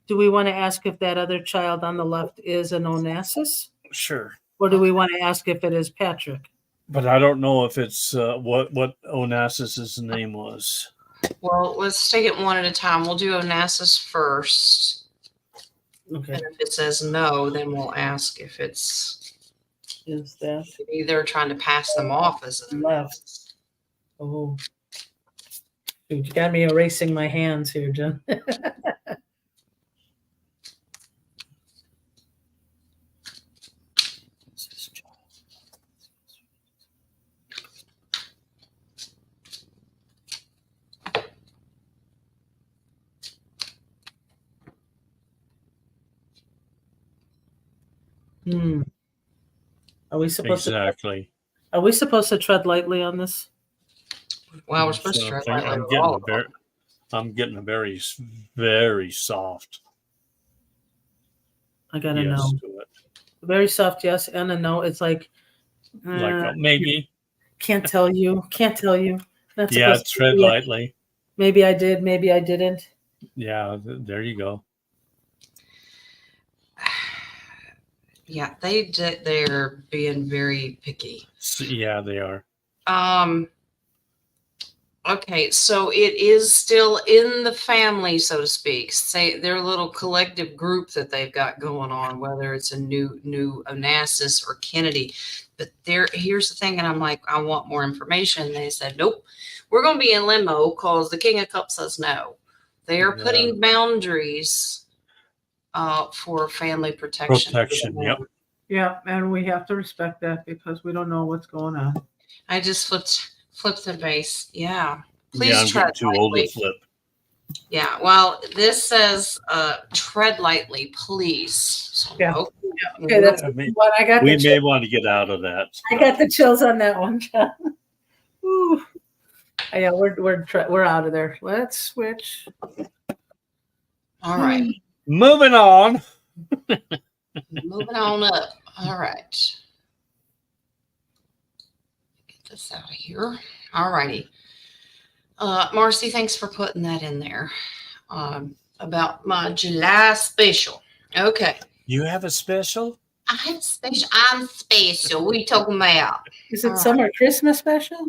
Do we want to ask if that other child on the left is an Onassis?
Sure.
Or do we want to ask if it is Patrick?
But I don't know if it's what Onassis' name was.
Well, let's take it one at a time. We'll do Onassis first.
Okay.
And if it says no, then we'll ask if it's
Is that
either trying to pass them off as an
left?
analysis.
Oh, dude, you got me erasing my hands here, Jen. Hmm. Are we supposed
Exactly.
Are we supposed to tread lightly on this?
Well, we're supposed to try
So
lightly
I'm
with
getting
all
a
of them.
very, I'm getting a very, very soft
I gotta
yes
know.
to it.
Very soft yes and a no. It's like
Like maybe,
can't tell you. Can't tell you. Not
yeah,
supposed to
tread
be it.
lightly.
Maybe I did. Maybe I didn't.
Yeah, there you go.
Yeah, they're being very picky.
Yeah, they are.
Okay, so it is still in the family, so to speak. Say their little collective group that they've got going on, whether it's a new Onassis or Kennedy. But here's the thing, and I'm like, I want more information. They said, nope, we're going to be in limbo because the King of Cups says no. They are putting boundaries for family protection.
Protection. Yep.
Yeah, and we have to respect that because we don't know what's going on.
I just flipped the base. Yeah. Please
Yeah, I'm
tread
getting too old to
lightly.
flip.
Yeah. Well, this says tread lightly, please. So,
Yeah.
okay.
Okay, that's
I mean,
what I got.
we may want to get out of that.
I got the chills on that one, John. Ooh. Yeah, we're out of there. Let's switch.
All right.
Moving on.
Moving on up. All right. Get this out of here. All righty. Marcy, thanks for putting that in there about my July special. Okay.
You have a special?
I'm special. I'm special. What are you talking about?
Is it
All
summer Christmas special?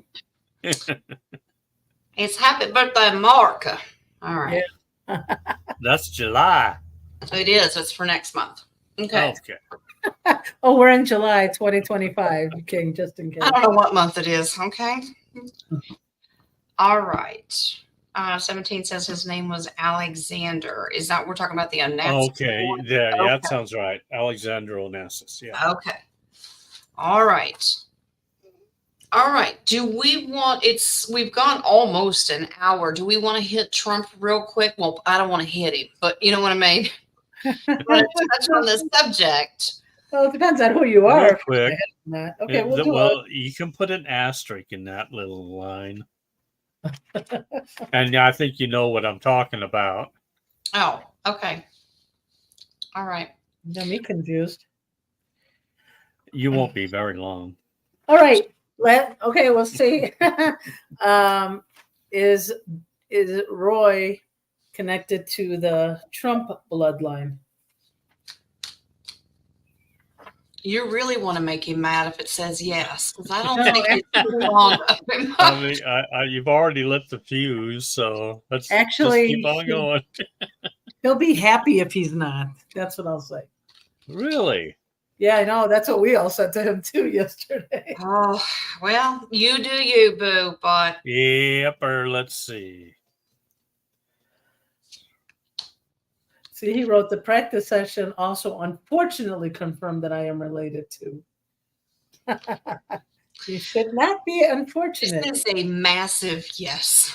It's happy birthday, Mark. All right.
Yeah.
That's July.
It is. It's for next month. Okay.
Okay.
Oh, we're in July 2025. Okay, just in case.
I don't know what month it is. Okay. All right. 17 says his name was Alexander. Is that we're talking about the Onassis?
Okay. Yeah,
Okay.
that sounds right. Alexander Onassis. Yeah.
Okay. All right. All right. Do we want we've gone almost an hour. Do we want to hit Trump real quick? Well, I don't want to hit him, but you know what I mean? I want to touch on the subject.
Well, it depends on who you are.
Real quick.
Okay, we'll do
well, you can put an asterisk in that little line. And I think you know what I'm talking about.
Oh, okay. All right.
Got me confused.
You won't be very long.
All right. Okay, we'll see. Is Roy connected to the Trump bloodline?
You really want to make him mad if it says yes, because I don't think it's long of him.
I mean, you've already lit the fuse, so let's just keep on going.
He'll be happy if he's not. That's what I'll say.
Really?
Yeah, I know. That's what we all said to him too yesterday.
Oh, well, you do you, boo, but
Yep, or let's see.
See, he wrote the practice session also unfortunately confirmed that I am related to. You should not be unfortunate.
this is a massive yes.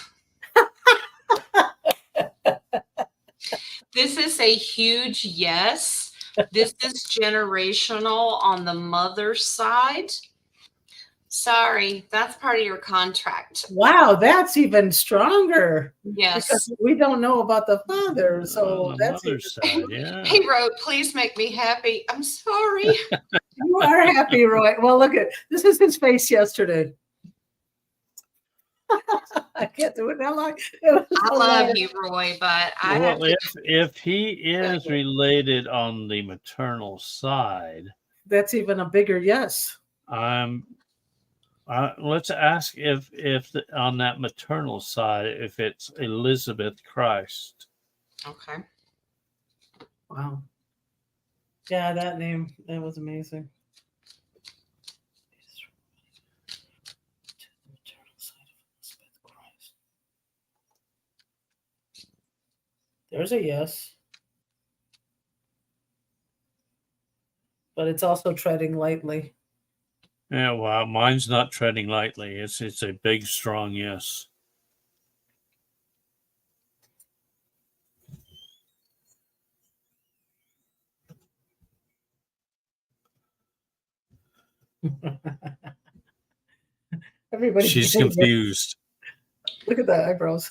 This is a huge yes. This is generational on the mother's side. Sorry, that's part of your contract.
Wow, that's even stronger.
Yes.
Because we don't know about the father, so
On the
that's
mother's side, yeah.
He wrote, please make me happy. I'm sorry.
You are happy, Roy. Well, look at this is his face yesterday. I can't do it that long.
I love you, Roy, but I have to.
If he is related on the maternal side,
that's even a bigger yes.
Let's ask if on that maternal side, if it's Elizabeth Christ.
Okay.
Wow. Yeah, that name, that was amazing. There's a yes. But it's also treading lightly.
Yeah, well, mine's not treading lightly. It's a big, strong yes.
Everybody's
She's
getting it.
confused.
Look at the eyebrows.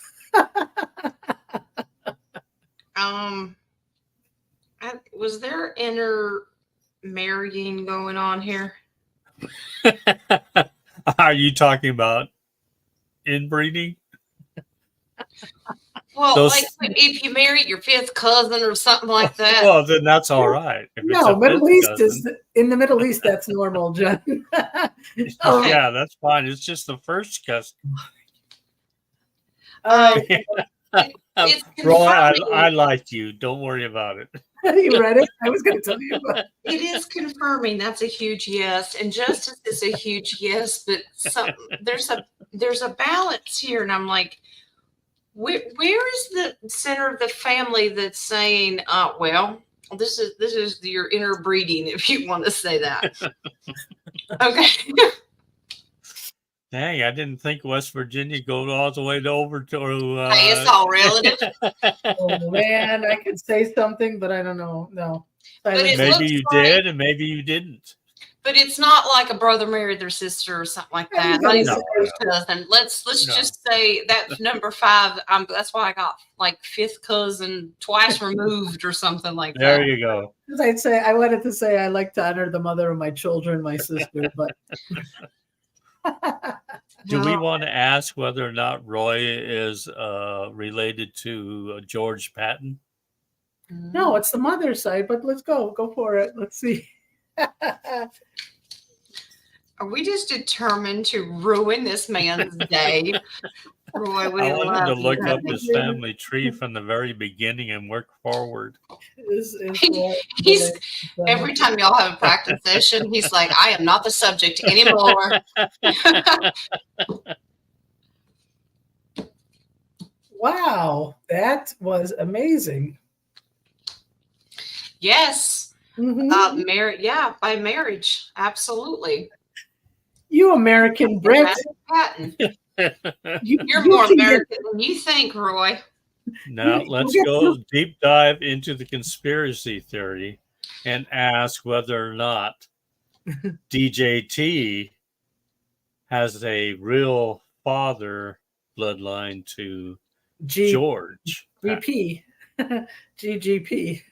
Was there intermarrying going on here?
Are you talking about inbreeding?
Well,
Those-
like if you married your fifth cousin or something like that.
Well, then that's all right. If it's
No,
a
Middle
fifth
East
cousin,
is in the Middle East. That's normal, Jen. Oh,
yeah, that's fine. It's just the first cousin.
It's
Roy,
confirming.
I like you. Don't worry about it.
you read it? I was going to tell you. But
It is confirming. That's a huge yes, and justice is a huge yes. But there's a balance here, and I'm like, where is the center of the family that's saying, well, this is your interbreeding, if you want to say that. Okay.
Dang, I didn't think West Virginia go all the way over to.
Hey, it's all relative.
oh man, I could say something, but I don't know. No.
But it
Maybe
looks
you
like-
did, and maybe you didn't.
But it's not like a brother married their sister or something like that. Not even first cousin. Let's just say that's number 5. That's why I got like fifth cousin twice removed or something like that.
There you go.
I'd say I wanted to say I like to honor the mother of my children, my sister, but
Do we want to ask whether or not Roy is related to George Patton?
no, it's the mother's side. But let's go for it. Let's see.
Are we just determined to ruin this man's day? Roy, we
I wanted to
love
look
you.
up his family tree from the very beginning and work forward.
He's every time y'all have a practice session, he's like, I am not the subject anymore.
Wow, that was amazing.
Yes.
Mhm.
By marriage. Absolutely.
You American Brit.
Patton.
You
You're more
can get-
American than you think, Roy.
Now let's go deep dive into the conspiracy theory and ask whether or not DJT has a real father bloodline to George.
GP. GGP.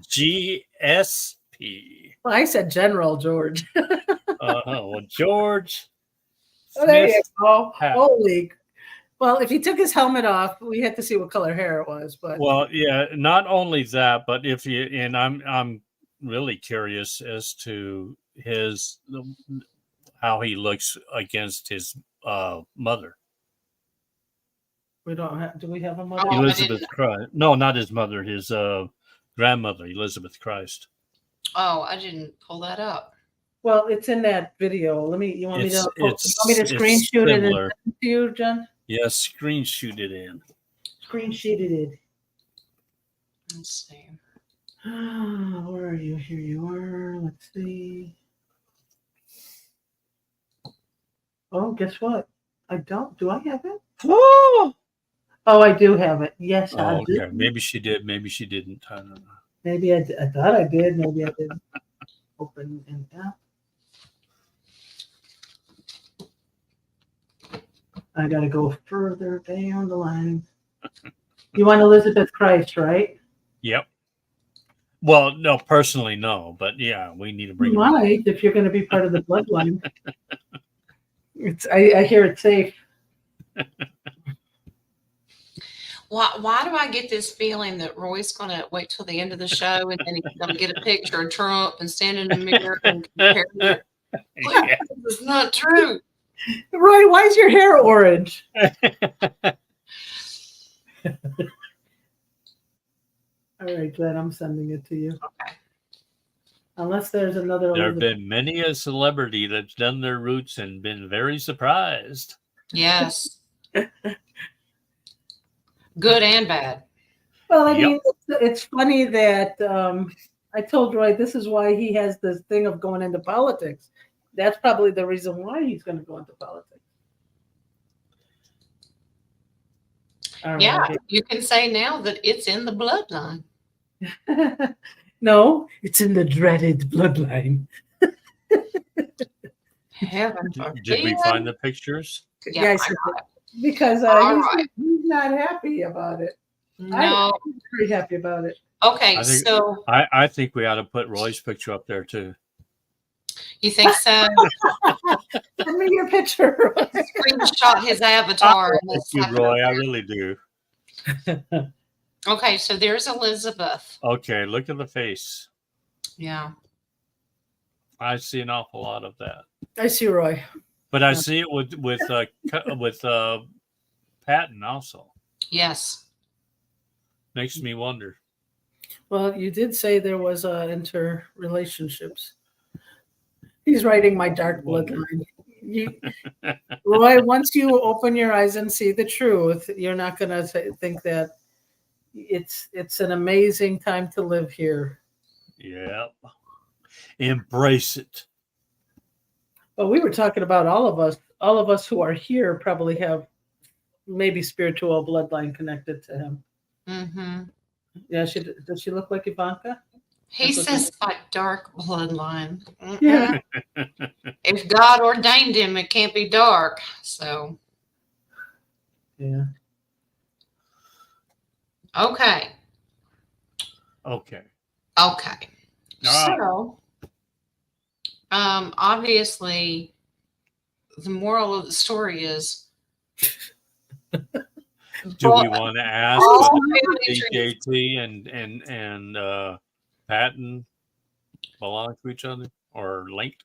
GSP.
Well, I said General George.
Well, George
Oh, there you
Smith.
go.
Pat.
Holy. Well, if he took his helmet off, we had to see what color hair it was. But
Well, yeah, not only that, but if you and I'm really curious as to how he looks against his mother,
we don't have. Do we have a mother?
Oh, I
Elizabeth Christ. No, not his mother. His grandmother, Elizabeth Christ.
Oh, I didn't pull that up.
Well, it's in that video. You want me to
It's
screenshot it and
similar.
send it to you, Jen?
Yes, screen shoot it in.
Screenshotted it.
Let's see.
Where are you? Here you are. Let's see. Oh, guess what? I don't. Do I have it?
Oh,
I do have it. Yes, I do.
okay. Maybe she did. Maybe she didn't. I don't know.
Maybe I thought I did. Maybe I didn't. Open an app. I got to go further down the line. You want Elizabeth Christ, right?
Yep. Well, no, personally, no, but yeah, we need to bring.
You might, if you're going to be part of the bloodline. I hear it's safe.
Why do I get this feeling that Roy's going to wait till the end of the show and then he's going to get a picture of Trump and stand in the mirror and compare it?
Yeah.
This is not true.
Roy, why is your hair orange? All right, Glenn, I'm sending it to you.
Okay.
unless there's another
There have
Elizabeth.
been many a celebrity that's done their roots and been very surprised.
Yes. Good and bad.
Well, I
Yep.
mean, it's funny that I told Roy this is why he has this thing of going into politics. That's probably the reason why he's going to go into politics.
Yeah, you can say now that it's in the bloodline.
No, it's in the dreaded bloodline.
Heaven
Did we find the pictures?
Yeah,
Yes, because
All
he's,
right.
he's not happy about it.
No.
I'm pretty happy about it.
Okay,
I think-
so
I think we ought to put Roy's picture up there too.
you think so?
Send me your picture.
Screenshot his avatar. and
Thank
let's
you,
have it
Roy.
up
I
there.
really do.
Okay, so there's Elizabeth.
Okay, look at the face.
Yeah.
I see an awful lot of that,
I see Roy.
but I see it with Patton also.
Yes.
Makes me wonder.
Well, you did say there was interrelationships. He's writing my dark bloodline. Roy, once you open your eyes and see the truth, you're not going to think that it's an amazing time to live here.
Yep. Embrace it.
But we were talking about all of us who are here probably have maybe spiritual bloodline connected to him.
Mm-hmm.
Yeah, does she look like Ivanka?
He
That's what
says my dark bloodline.
Yeah.
If God ordained him, it can't be dark. So,
Yeah.
okay.
Okay.
Okay.
Ah.
So, obviously, the moral of the story is
Do we want to ask
all
whether
family trees-
DJT and Patton belong to each other or linked?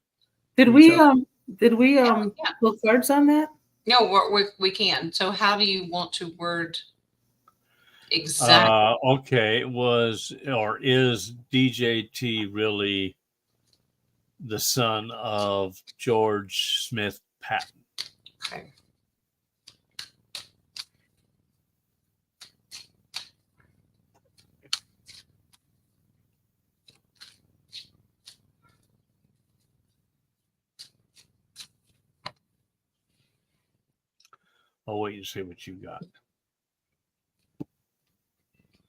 Did we pull cards on that?
No, we can. So, how do you want to word exactly?
Okay, is DJT really the son of George Smith Patton?
Okay.
I'll wait and see what you got.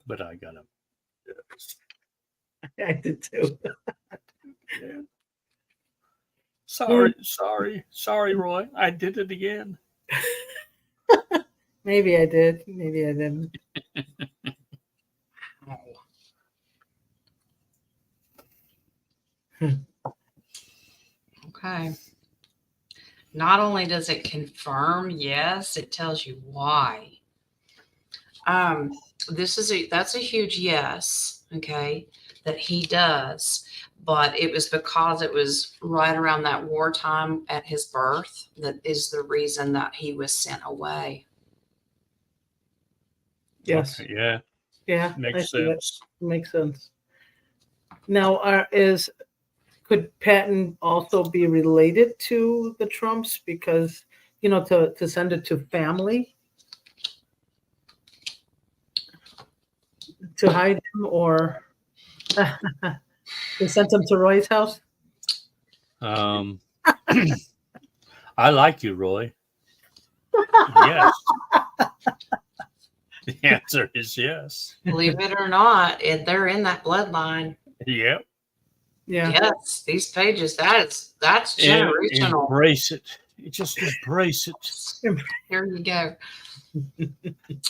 But I got him.
I did too.
Yeah. Sorry, Roy. I did it again.
Maybe I did. Maybe I didn't.
Okay. Not only does it confirm, yes, it tells you why. That's a huge yes, okay, that he does, but it was because it was right around that wartime at his birth that is the reason that he was sent away.
Yes.
Okay, yeah.
Yeah. I
Makes
see it.
sense.
Makes sense. Now, could Patton also be related to the Trumps because to send it to family to hide him, or they sent him to Roy's house?
I like you, Roy. Yes. The answer is yes.
Believe it or not, they're in that bloodline.
Yep.
Yeah.
Yes, these pages, that's generational.
Embrace it. You just embrace it.
Here you go.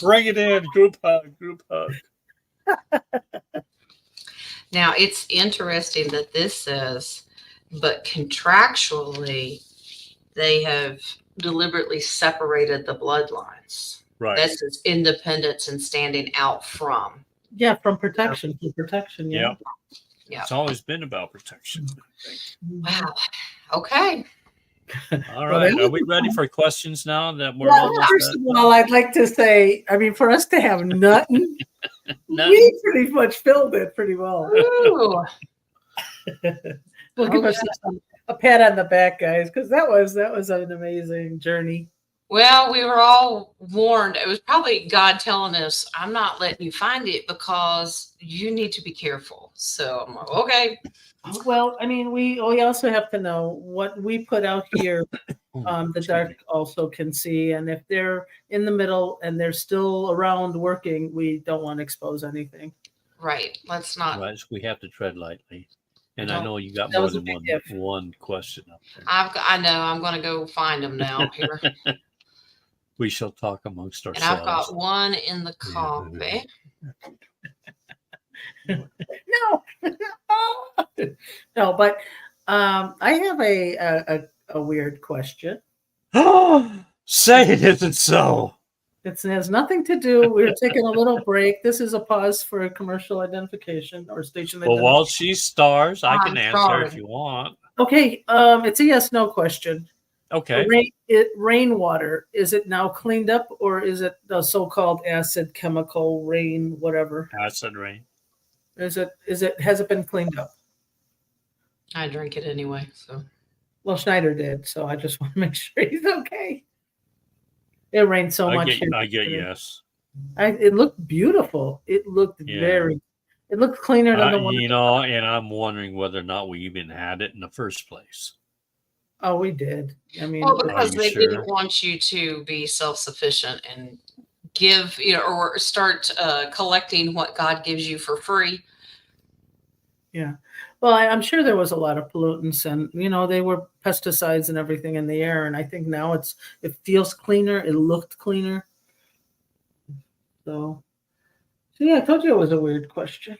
Bring it in. Group hug.
Now, it's interesting that this says, but contractually, they have deliberately separated the bloodlines.
Right.
This is independence and standing out from.
Yeah, from protection. For protection. Yeah.
Yeah.
It's always been about protection, I think.
Wow. Okay.
All right. Are we ready for questions now that we're
Well,
almost
first
at?
of all, I'd like to say, I mean, for us to have nothing,
Nothing.
we pretty much filled it pretty well.
Ooh.
We'll give
Okay.
ourselves a pat on the back, guys, because that was an amazing journey.
Well, we were all warned. It was probably God telling us, I'm not letting you find it because you need to be careful. So I'm like, okay.
Well, I mean, we also have to know what we put out here. The dark also can see, and if they're in the middle and they're still around working, we don't want to expose anything.
Right. Let's not.
Right, so we have to tread lightly. And I
Don't-
know you got
That
more
was a
than
big if.
one question up there.
I know. I'm going to go find them now here.
We shall talk amongst
And I've
ourselves.
got one in the copy.
No, no, but I have a weird question.
Say it isn't so.
It has nothing to do. We're taking a little break. This is a pause for a commercial identification or station
Well,
identification.
while she stars, I can
I'm
answer
sorry.
if you want.
Okay, it's a yes/no question.
Okay.
Rainwater, is it now cleaned up, or is it the so-called acid, chemical, rain, whatever?
Acid rain.
Has it been cleaned up?
I drink it anyway. So
Well, Schneider did, so I just want to make sure he's okay. It rained so much.
I get yes.
It looked beautiful. It looked
Yeah.
It looked cleaner than the one.
You know, and I'm wondering whether or not we even had it in the first place.
Oh, we did. I mean,
well, because
you
they
sure?
didn't want you to be self-sufficient and give, or start collecting what God gives you for free.
yeah. Well, I'm sure there was a lot of pollutants, and they were pesticides and everything in the air. And I think now it feels cleaner. It looked cleaner. So yeah, I told you it was a weird question.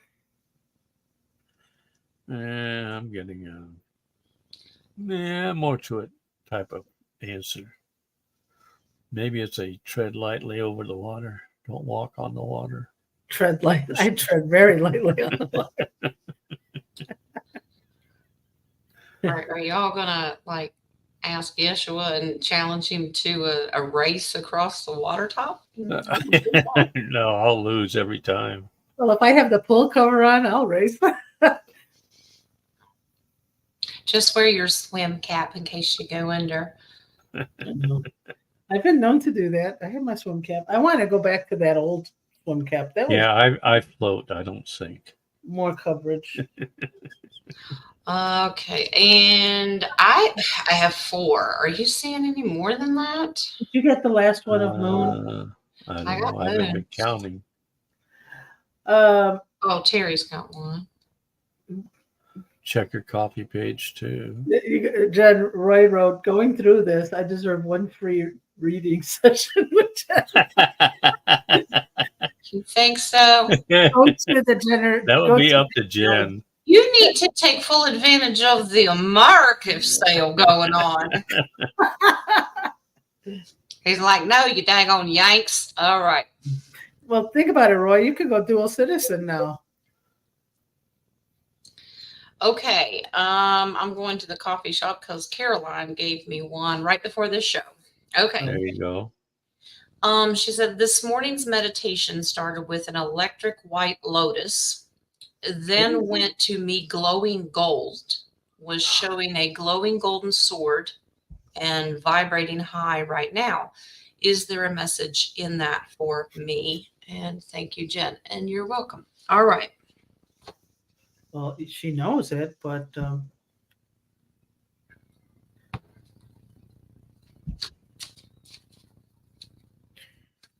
I'm getting more to it type of answer. Maybe it's a tread lightly over the water. Don't walk on the water.
Tread light. I tread very lightly on the water.
Are y'all gonna ask Yeshua and challenge him to a race across the water top?
No, I'll lose every time.
Well, if I have the pool cover on, I'll race.
Just wear your swim cap in case you go under.
I've been known to do that. I have my swim cap. I want to go back to that old swim cap. That was
I float. I don't sink.
more coverage.
Okay, and I have 4. Are you seeing any more than that?
Did you get the last one of Moon?
I don't
I got
know. I haven't been
moons.
counting.
Oh, Terry's got one.
Check your
coffee page too.
Jen Roy wrote, going through this, I deserve one free reading session with Jen.
You think so?
That
would be up to Jen.
You need to take full advantage of the American sale going on. He's like, no, you daggone Yanks. All right.
Well, think about it, Roy. You could go dual citizen now.
Okay. I'm going to the coffee shop because Caroline gave me one right before this show. Okay.
There you go.
She said this morning's meditation started with an electric white lotus, then went to me glowing gold, was showing a glowing golden sword and vibrating high right now. Is there a message in that for me? And thank you, Jen. And you're welcome. All right.
Well, she knows it, but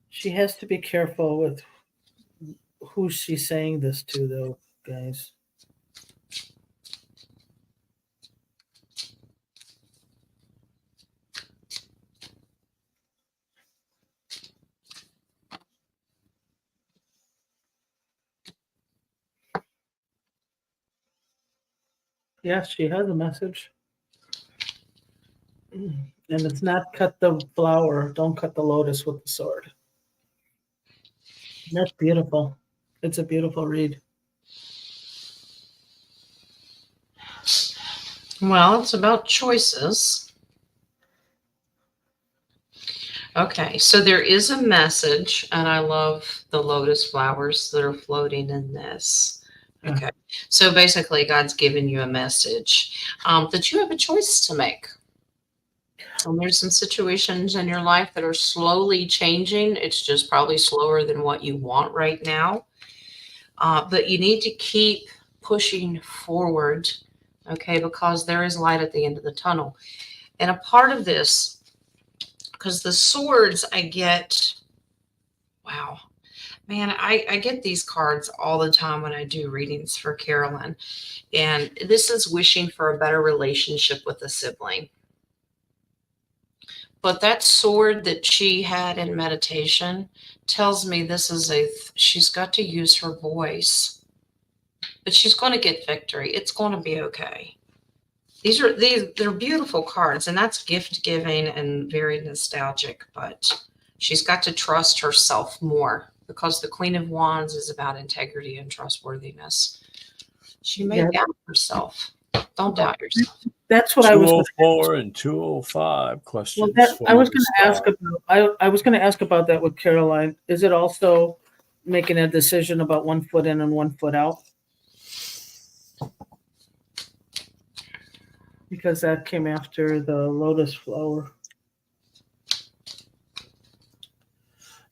she has to be careful with who she's saying this to, though, guys. Yes, she has a message. And it's not cut the flower. Don't cut the lotus with the sword. That's beautiful. It's a beautiful read.
Well, it's about choices. Okay, so there is a message, and I love the lotus flowers that are floating in this. Okay. So basically, God's given you a message that you have a choice to make. And there's some situations in your life that are slowly changing. It's just probably slower than what you want right now. But you need to keep pushing forward, okay, because there is light at the end of the tunnel. And a part of this, because the swords I get, wow, man, I get these cards all the time when I do readings for Carolyn. And this is wishing for a better relationship with a sibling. But that sword that she had in meditation tells me this is she's got to use her voice. But she's going to get victory. It's going to be okay. They're beautiful cards, and that's gift giving and very nostalgic, but she's got to trust herself more because the Queen of Wands is about integrity and trustworthiness. She may doubt herself. Don't doubt yourself.
That's what I was.
204 and 205 questions.
Well, I was going to ask about. I was going to ask about that with Caroline. Is it also making a decision about 1 foot in and 1 foot out? Because that came after the lotus flower.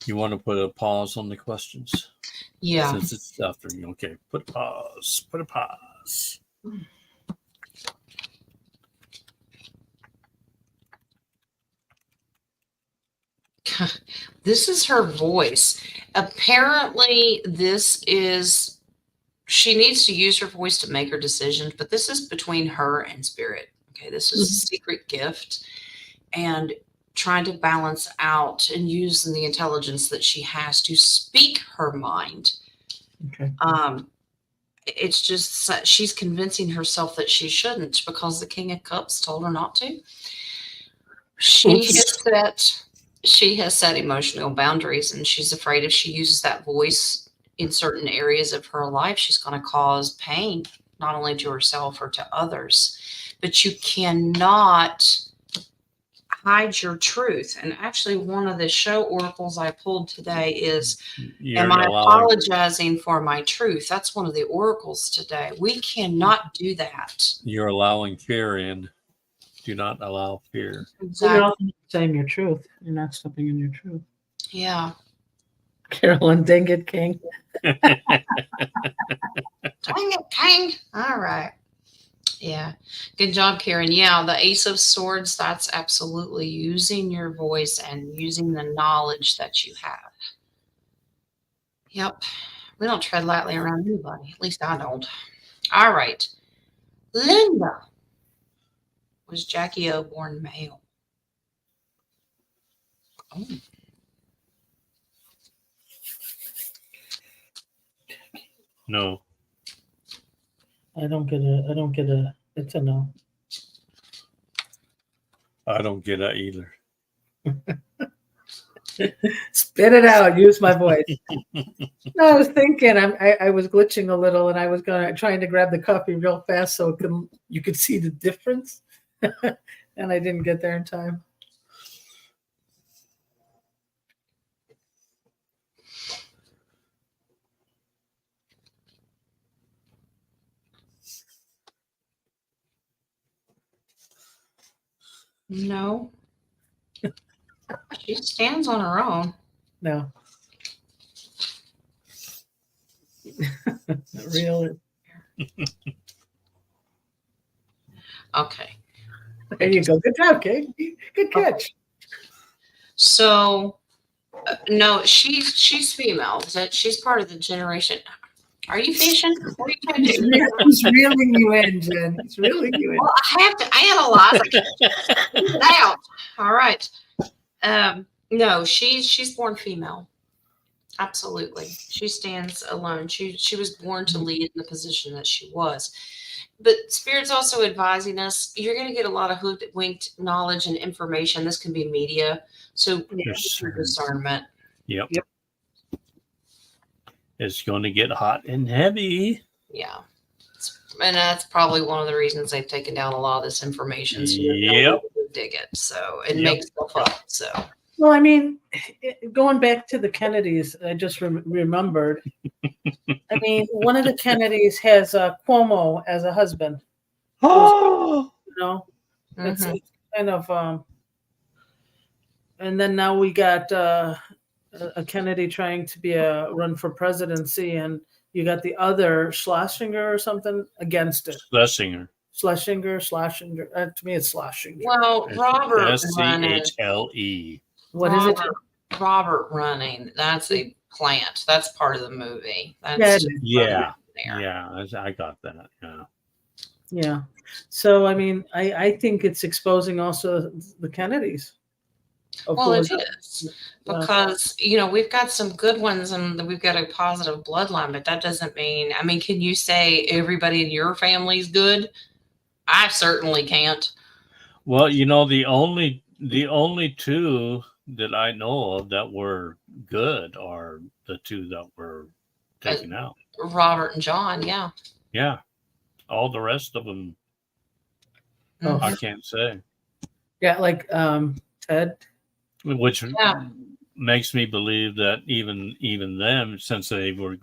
You want to put a pause on the questions?
Yeah.
Since it's after me. Okay, put a pause. Put a pause.
This is her voice. Apparently, she needs to use her voice to make her decisions, but this is between her and spirit. Okay, this is a secret gift and trying to balance out and using the intelligence that she has to speak her mind.
Okay.
It's just she's convincing herself that she shouldn't because the King of Cups told her not to. She has set emotional boundaries, and she's afraid if she uses that voice in certain areas of her life, she's going to cause pain, not only to herself or to others. But you cannot hide your truth. And actually, one of the show oracles I pulled today is, am I apologizing for my truth? That's one of the oracles today. We cannot do that.
You're allowing fear in. Do not allow fear.
Exactly. You're also saying your truth. You're not stepping in your truth.
Yeah.
Carolyn, dang it, King.
Dang it, King. All right. Yeah. Good job, Karen. Yeah, the Ace of Swords, that's absolutely using your voice and using the knowledge that you have. Yep. We don't tread lightly around anybody. At least I don't. All right. Linda. Was Jackie O born male? Oh.
No.
I don't get a, it's a no.
I don't get it either.
Spit it out. Use my voice. No, I was thinking. I was glitching a little, and I was trying to grab the coffee real fast so you could see the difference, and I didn't get there in time.
No. She stands on her own.
No. Not really.
Okay.
There you go. Good job, Kate. Good catch.
So, no, she's female. She's part of the generation. Are you fishing? What are you trying to do?
He's reeling you in, Jen. He's reeling you in.
Well, I have to analyze it out. All right. No, she's born female. Absolutely. She stands alone. She was born to lead in the position that she was. But Spirit's also advising us, you're going to get a lot of hoodwinked knowledge and information. This can be media. So use your discernment.
Yep. It's going to get hot and heavy.
Yeah. And that's probably one of the reasons they've taken down a lot of this information. So
yep.
dig it. So it makes stuff up. So
Well, I mean, going back to the Kennedys, I just remembered. I mean, one of the Kennedys has Cuomo as a husband.
Oh,
You know, it's,
Mhm.
it's kind of, and then now we got a Kennedy trying to be a run for presidency, and you got the other Schlesinger or something against it.
Schlesinger.
Schlesinger. To me, it's Schlesinger.
Well, Robert running,
Schle.
What is it?
Robert running. That's a plant. That's part of the movie. That's
Yeah, it
just
is.
Yeah,
there.
yeah, I got that. Yeah.
Yeah. So, I mean, I think it's exposing also the Kennedys. Of
Well,
who
it
are-
is because we've got some good ones and we've got a positive bloodline, but that doesn't mean. I mean, can you say everybody in your family's good? I certainly can't.
Well, the only two that I know of that were good are the two that were taken out.
Robert and John, yeah.
Yeah, all the rest of them,
Oh.
I can't say.
Yeah, like Ted.
Which
Yeah.
makes me believe that even them, since they were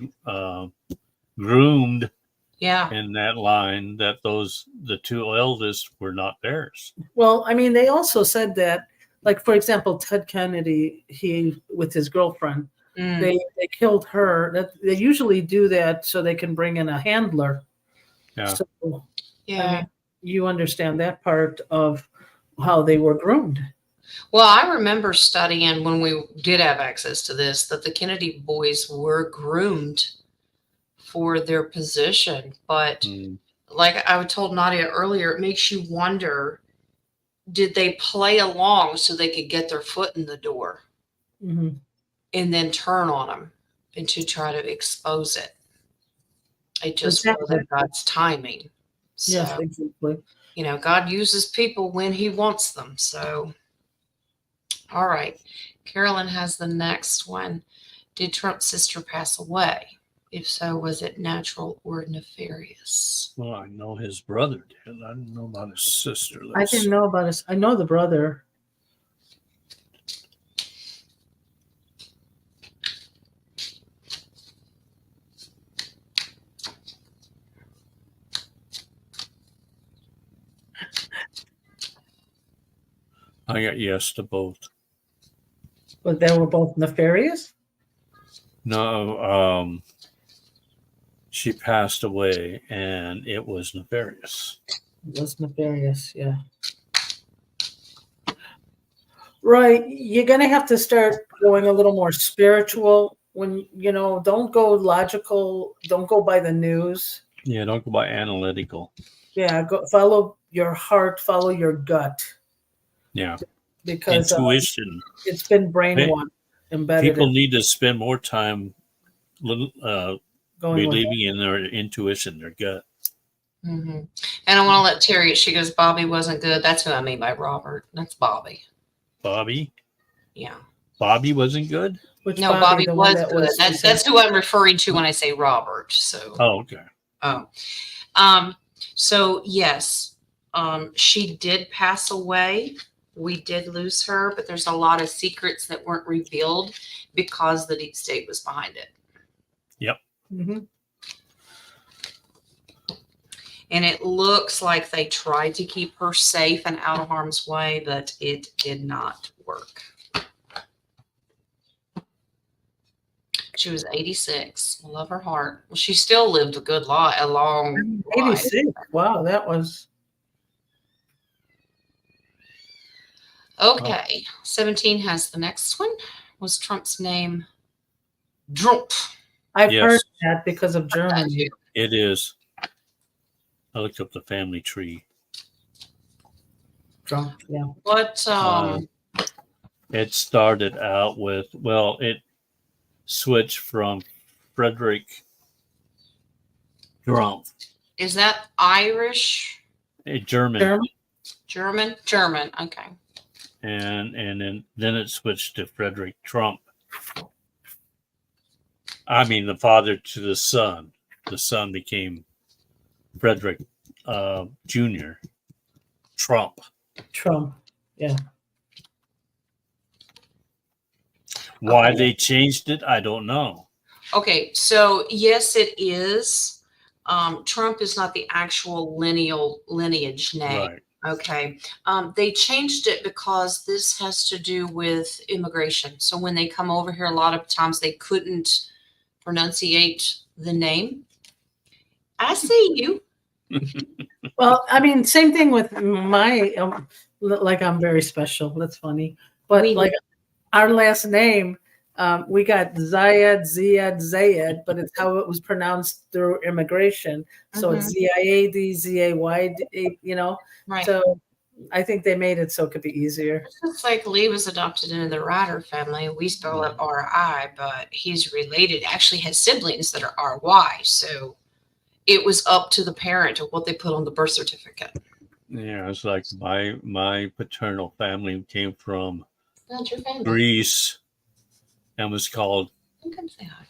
groomed
Yeah.
in that line, that the two eldest were not theirs.
Well, I mean, they also said that, like, for example, Ted Kennedy, he with his girlfriend,
Mm.
they killed her. That they usually do that so they can bring in a handler.
Yeah.
So,
Yeah.
I mean, you understand that part of how they were groomed.
Well, I remember studying when we did have access to this that the Kennedy boys were groomed for their position. But like I told Nadia earlier, it makes you wonder, did they play along so they could get their foot in the door
Mm-hmm.
and then turn on them and to try to expose it? It just
Exactly.
wasn't God's timing. So,
Yes, exactly.
God uses people when he wants them. So, all right. Carolyn has the next one. Did Trump's sister pass away? If so, was it natural or nefarious?
Well, I know his brother did. I didn't know about his sister.
I didn't know about this. I know the brother.
I got yes to both.
But they were both nefarious?
No, she passed away, and it was nefarious.
It was nefarious, yeah. Right. You're going to have to start going a little more spiritual when, don't go logical. Don't go by the news.
Yeah, don't go by analytical.
Yeah. Follow your heart, follow your gut.
Yeah.
Because
intuition.
It's been brainwashed, embedded.
People need to spend more time believing in their intuition, their gut.
Mm-hmm. And I want to let Terry, she goes, Bobby wasn't good. That's who I mean by Robert. That's Bobby.
Bobby?
Yeah.
Bobby wasn't good?
No, Bobby was good. That's who I'm referring to when I say Robert. So.
Oh, okay.
Oh. So yes, she did pass away. We did lose her, but there's a lot of secrets that weren't revealed because the deep state was behind it.
Yep.
Mm-hmm.
And it looks like they tried to keep her safe and out of harm's way, but it did not work. She was 86. Love her heart. Well, she still lived a long
86.
life.
Wow, that was.
Okay. 17 has the next one. Was Trump's name Trump?
I've heard that because of Germany.
It is. I looked up the family tree.
Trump, yeah.
What?
It started out with, it switched from Frederick Trump.
Is that Irish?
German.
German. Okay.
And then it switched to Frederick Trump. I mean, the father to the son. The son became Frederick Jr. Trump.
Trump, yeah.
Why they changed it, I don't know.
Okay, so yes, it is. Trump is not the actual lineage name.
Right.
Okay. They changed it because this has to do with immigration. So when they come over here, a lot of times they couldn't pronunciate the name. I see you.
Well, I mean, same thing with my, like I'm very special. That's funny. But
We-
like our last name, we got Zayed, but it's how it was pronounced through immigration. So it's Ziad, Zay, you know.
Right.
So I think they made it so it could be easier.
It's just like Lee was adopted into the Ryder family. We spell it R-I, but he's related, actually has siblings that are R-Y. So it was up to the parent of what they put on the birth certificate.
Yeah, it's like my paternal family came from
That's your family.
Greece and was called
Come say hi.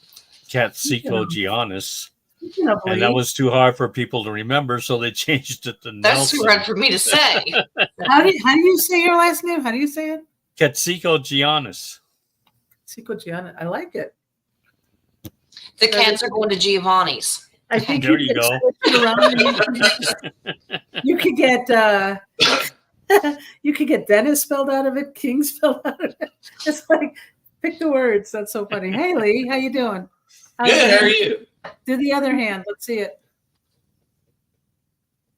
Katsikogiannis.
You know,
And that was too hard for people to remember, so they changed it to
That's too
Nelson.
hard for me to say.
how do you say your last name? How do you say it?
Katsikogiannis.
Gianna. I like it.
The cats are going to Giovanni's.
I think
There you go.
switch it around. You could get you could get Dennis spelled out of it, King spelled out of it. It's like pick the words. That's so funny. Hey Lee, how you doing?
Good, how are you?
Do the other hand. Let's see it.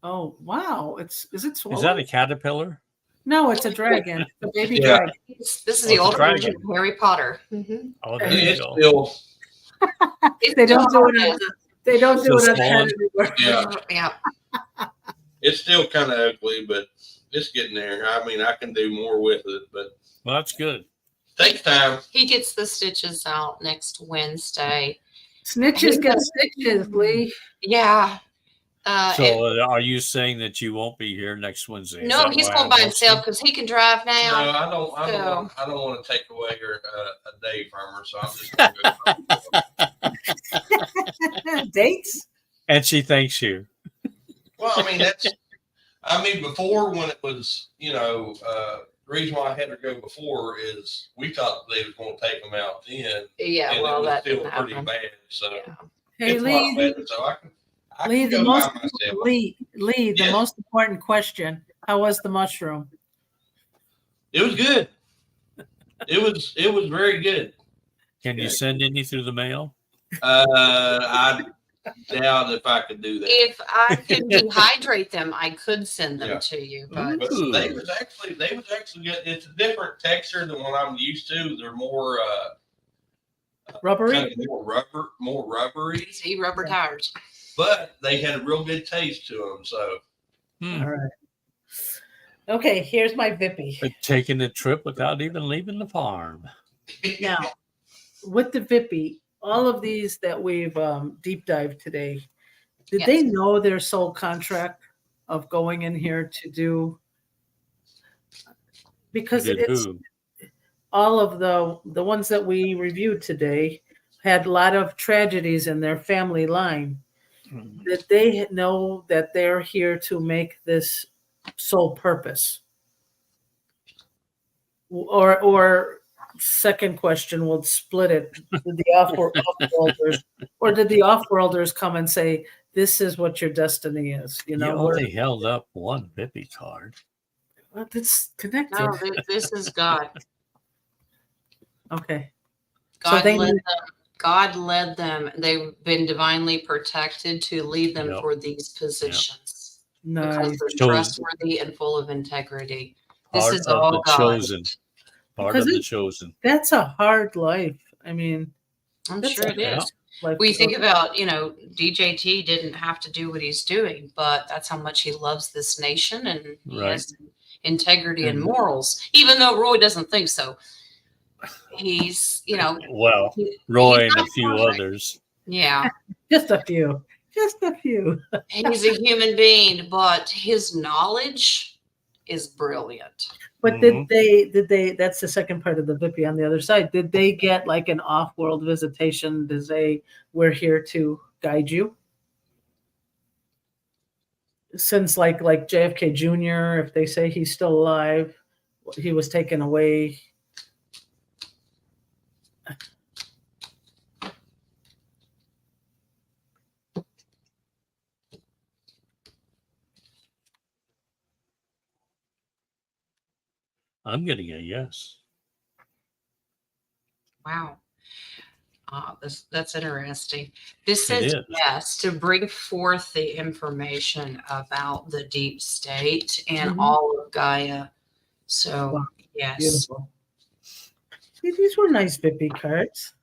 Oh wow! Is it swollen?
Is that a caterpillar?
No, it's a dragon. It's a baby
Yeah.
dragon.
This is
Oh,
the
it's a
old
dragon.
version of Harry Potter. Mm-hmm.
Oh, there
It's
you go.
still,
They don't do it. They don't do
So
it on
swollen.
anymore.
yeah,
Yeah.
it's still kind of ugly, but it's getting there. I mean, I can do more with it, but
Well, that's good.
takes time.
He gets the stitches out next Wednesday.
Snitches get stitches, Lee.
Yeah. And-
So, are you saying that you won't be here next Wednesday? Is
no,
that
he's
why
going
I
by
lost
himself
you?
because he can drive
No,
now.
I don't want to take away her a day from her, so I'm just gonna go.
Dates?
And she thanks you.
Well, I mean, before when it was, the reason why I had her go before is we thought they was going to take them out then,
Yeah,
and
well,
it was
that
still
didn't
pretty
happen.
bad. So
Yeah.
Hey
it's a lot
Lee.
better. So I
Lee,
can
the
go
most
by myself.
Lee, the
Yes.
most important question. How was the mushroom?
It was good. It was very good.
Can you send any through the mail?
I doubt if I could do that.
If I can dehydrate them, I could send them
Yeah.
to you. But
But
Ooh.
they was actually good. It's a different texture than what I'm used to. They're more
Rubbery?
kind of more rubbery,
see rubber tires.
but they had a real good taste to them. So
All right. Okay, here's my Vippy.
But taking a trip without even leaving the farm.
Now, with the Vippy, all of these that we've deep dived today, did
Yes.
they know their sole contract of going in here to do? Because
Did
it's
who?
all of the ones that we reviewed today had a lot of tragedies in their family line. That they know that they're here to make this sole purpose? Or second question, we'll split it. Did the off-worlders, or did the off-worlders come and say, this is what your destiny is? You know,
You
we're-
only held up one Bippy card.
well, it's connected.
No, this is God.
Okay. So
God
they
led
knew-
them. God led them. They've been divinely protected to lead them
Yep.
for these positions
Nice.
because they're
Chosen.
trustworthy and full of integrity. This
Part
is
of
all
the
God.
chosen. Part
Because
of the
it-
chosen.
That's a hard life. I mean,
I'm
That's
sure it
Yeah.
is.
like
We think about, DJT didn't have to do what he's doing, but that's how much he loves this nation and he
Right.
has integrity and
Mhm.
morals, even though Roy doesn't think so. He's,
Well,
he-
Roy
he's
and a
not
few
perfect.
others.
Yeah,
just a few. Just a few.
he's a human being, but his knowledge is brilliant.
But did they, that's the second part of the Vippy on the other side. Did they get like an off-world visitation to say, we're here to guide you? Since like JFK Jr., if they say he's still alive, he was taken away.
I'm getting a yes.
Wow. That's interesting. This
It
says
is.
yes to bring forth the information about the deep state and
Mhm.
all of Gaia. So
Wow.
yes.
Beautiful. See, these were nice Bippy cards.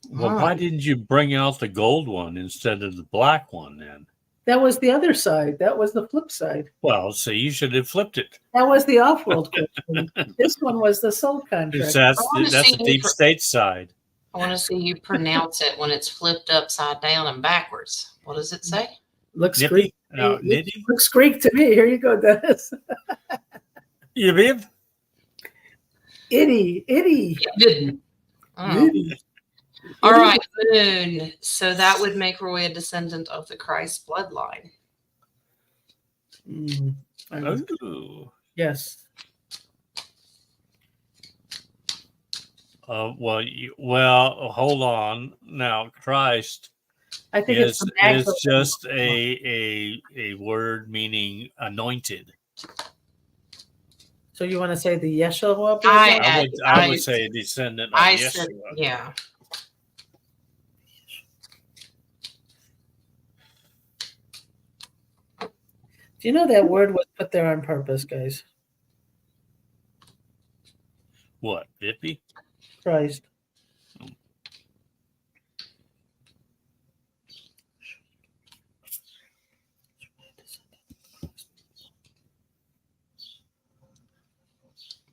Well,
Oh,
why didn't you bring out the gold one instead of the black one then?
That was the other side. That was the flip side.
Well, so you should have flipped it.
That was the off-world question. This one was the soul
Because
contract.
that's the deep state side.
I want to see you pronounce it when it's flipped upside down and backwards. What does it say?
Looks
Nippy?
Greek.
No,
Hey,
nitty?
looks Greek to me. Here you go, Dennis.
You mean?
Itty.
It didn't. Oh.
Itty.
All right, Moon. So that would make Roy a descendant of the Christ bloodline.
Oh.
Yes.
Well, hold on. Now, Christ
I think
is
it's
just a word meaning anointed.
So you want to say the Yeshua?
I would say a descendant of
I
Yeshua.
said, yeah.
Do you know that word was put there on purpose, guys?
What, Bippy?
Christ.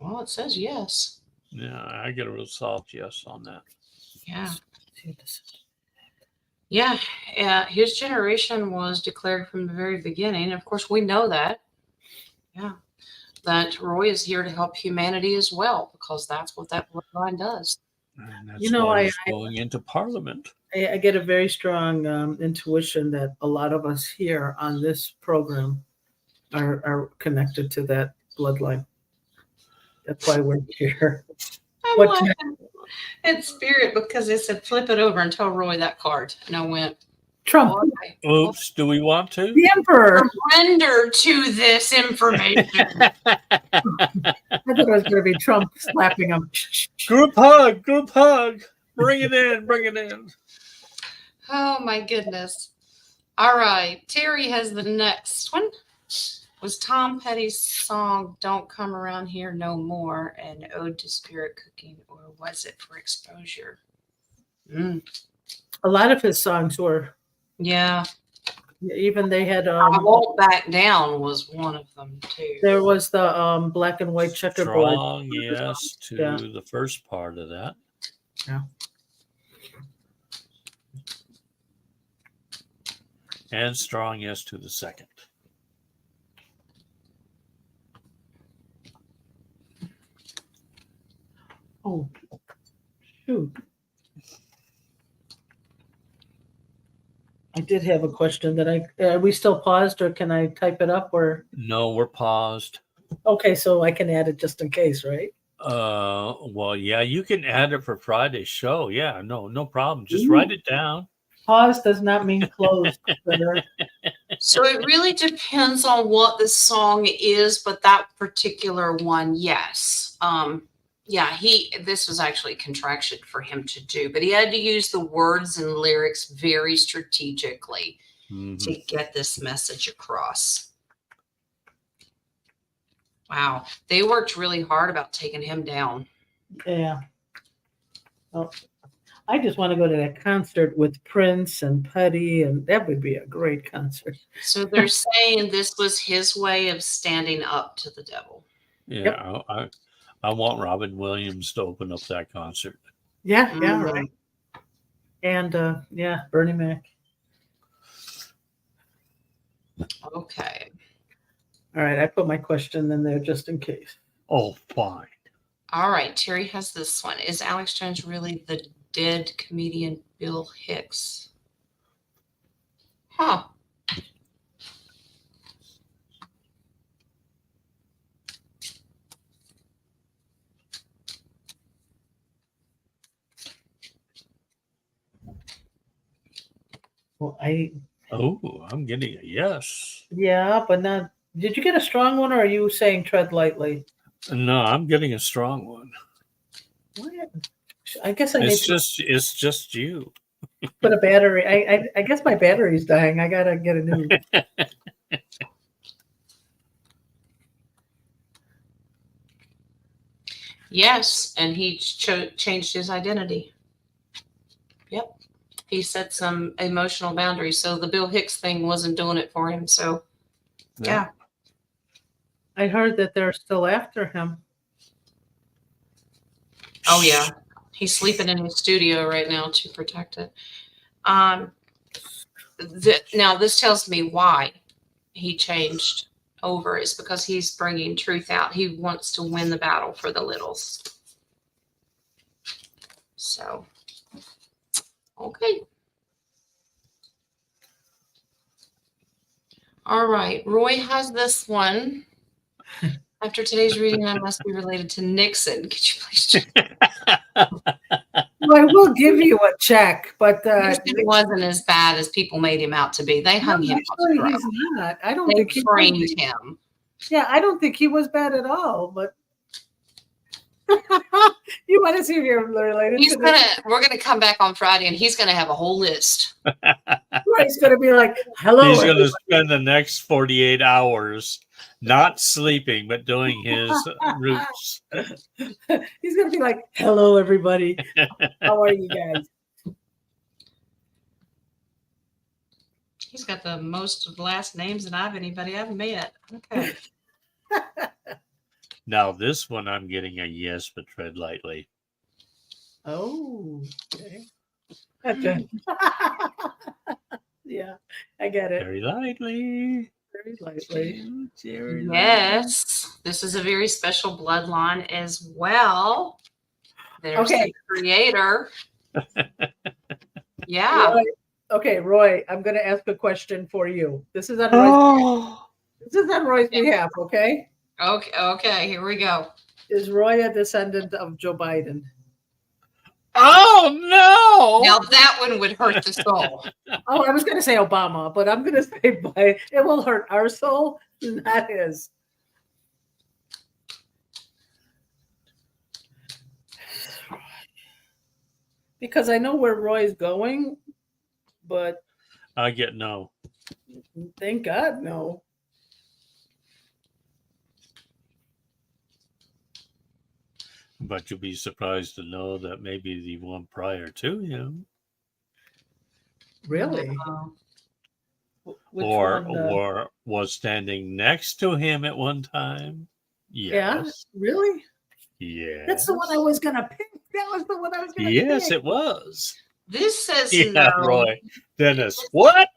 Well, it says yes.
Yeah, I get a real soft yes on that.
Yeah. Yeah. His generation was declared from the very beginning. Of course, we know that. Yeah. That Roy is here to help humanity as well, because that's what that bloodline does.
And that's
You know,
why he's going into Parliament.
I get a very strong intuition that a lot of us here on this program are connected to that bloodline. That's why we're here.
I'm
What
laughing at spirit because it said flip it over and tell Roy that card. And I went,
Trump,
why?
Oops, do we want to?
the emperor.
Surrender to this information.
I thought it was going to be Trump slapping him.
Group hug. Bring it in.
Oh my goodness. All right. Terry has the next one. Was Tom Petty's song Don't Come Around Here No More an ode to spirit cooking, or was it for exposure?
A lot of his songs were.
Yeah.
Even they had.
I Won't Back Down was one of them too.
There was the black and white checkerboard.
Strong yes to the first part of that.
Yeah.
And strong yes to the second.
Oh, shoot. I did have a question that are we still paused, or can I type it up, or?
No, we're paused.
Okay, so I can add it just in case, right?
Well, yeah, you can add it for Friday's show. Yeah, no problem. Just write it down.
Pause does not mean close.
So it really depends on what the song is, but that particular one, yes. This was actually a contraction for him to do, but he had to use the words and lyrics very strategically to get this message across. Wow. They worked really hard about taking him down.
Yeah. Well, I just want to go to that concert with Prince and Putty, and that would be a great concert.
So they're saying this was his way of standing up to the devil.
Yeah, yep. I want Robin Williams to open up that concert.
Yeah, right. And Bernie Mac.
Okay.
All right, I put my question in there just in case.
Oh, fine.
All right, Terry has this one. Is Alex Jones really the dead comedian Bill Hicks? Huh.
Well,
I'm getting a yes.
Yeah, but not Did you get a strong one, or are you saying tread lightly?
No, I'm getting a strong one.
What? I guess I need
It's just you.
to put a battery. I guess my battery's dying. I gotta get a new.
Yes, and he changed his identity. Yep. He set some emotional boundaries. So the Bill Hicks thing wasn't doing it for him. So, yeah.
I heard that they're still after him.
Oh, yeah. He's sleeping in his studio right now to protect it. Now, this tells me why he changed over is because he's bringing truth out. He wants to win the battle for the littles. So, okay. All right. Roy has this one. After today's reading, I must be related to Nixon. Could you please check?
Well, I will give you a check, but
Nixon wasn't as bad as people made him out to be. They hung him
actually,
out.
he's not. I don't
They
think he
framed
was.
him.
Yeah, I don't think he was bad at all. But you want to see if you're related?
He's we're gonna come back on Friday, and he's gonna have a whole list.
He's gonna be like, "Hello."
He's going to spend the next 48 hours not sleeping, but doing his roots.
He's gonna be like, "Hello, everybody. How are you guys?"
He's got the most last names that anybody I've met. Okay.
Now, this one I'm getting a yes, but tread lightly.
Oh, okay. Yeah, I get it.
Very lightly.
Very lightly.
Very
Yes, this is a very special bloodline as well. There's
Okay.
the creator. Yeah.
Roy, okay, Roy, I'm going to ask a question for you. This is on Roy's, this is on Roy's behalf, okay?
Okay, here we go.
Is Roy a descendant of Joe Biden?
Oh, no.
Now that one would hurt the soul.
Oh, I was going to say Obama, but I'm going to say Biden. It will hurt our soul, not his. Because I know where Roy's going, but
I get no.
thank God, no.
But you'll be surprised to know that maybe the one prior to him,
Really? Which
or
one,
or was standing next to him at one time.
Yeah,
Yes.
really?
Yes.
That's the one I was going to pick. That was the one I was going to pick.
Yes, it was.
This says
Yeah,
no.
Roy. Dennis, what?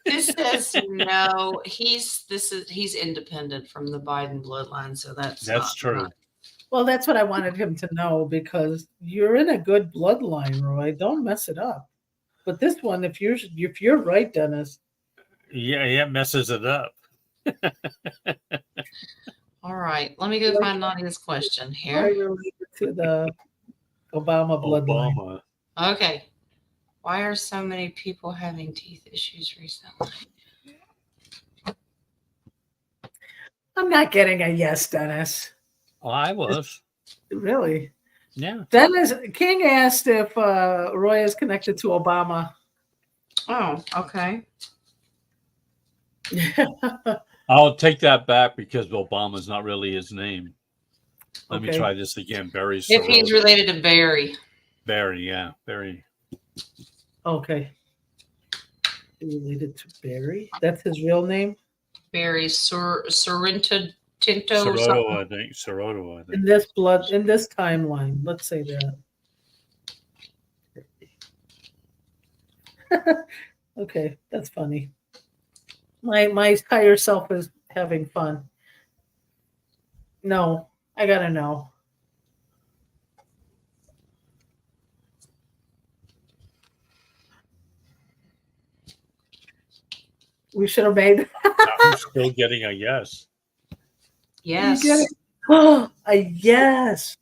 This says no. He's independent from the Biden bloodline, so that's not
true.
right.
Well, that's what I wanted him to know, because you're in a good bloodline, Roy. Don't mess it up. But this one, if you're right, Dennis.
Yeah, it messes it up.
All right, let me go find Nadia's question
Are
here.
you related to the Obama bloodline?
Obama.
Okay. Why are so many people having teeth issues recently?
I'm not getting a yes, Dennis.
Oh, I was.
Really?
Yeah.
Dennis King asked if Roy is connected to Obama.
Oh, okay.
I'll take that back because Obama's not really his name. Let me
Okay.
try this again. Barry
If he's
Soros.
related to Barry.
Barry, yeah. Barry.
Okay. Related to Barry? That's his real name?
Barry Sorrento Tinto.
Soroto, I think. Soroto, I think.
In this timeline. Let's say that. Okay, that's funny. My higher self is having fun. No, I gotta know. We should have made.
I'm still getting a yes.
Yes.
You get it? Oh, a yes.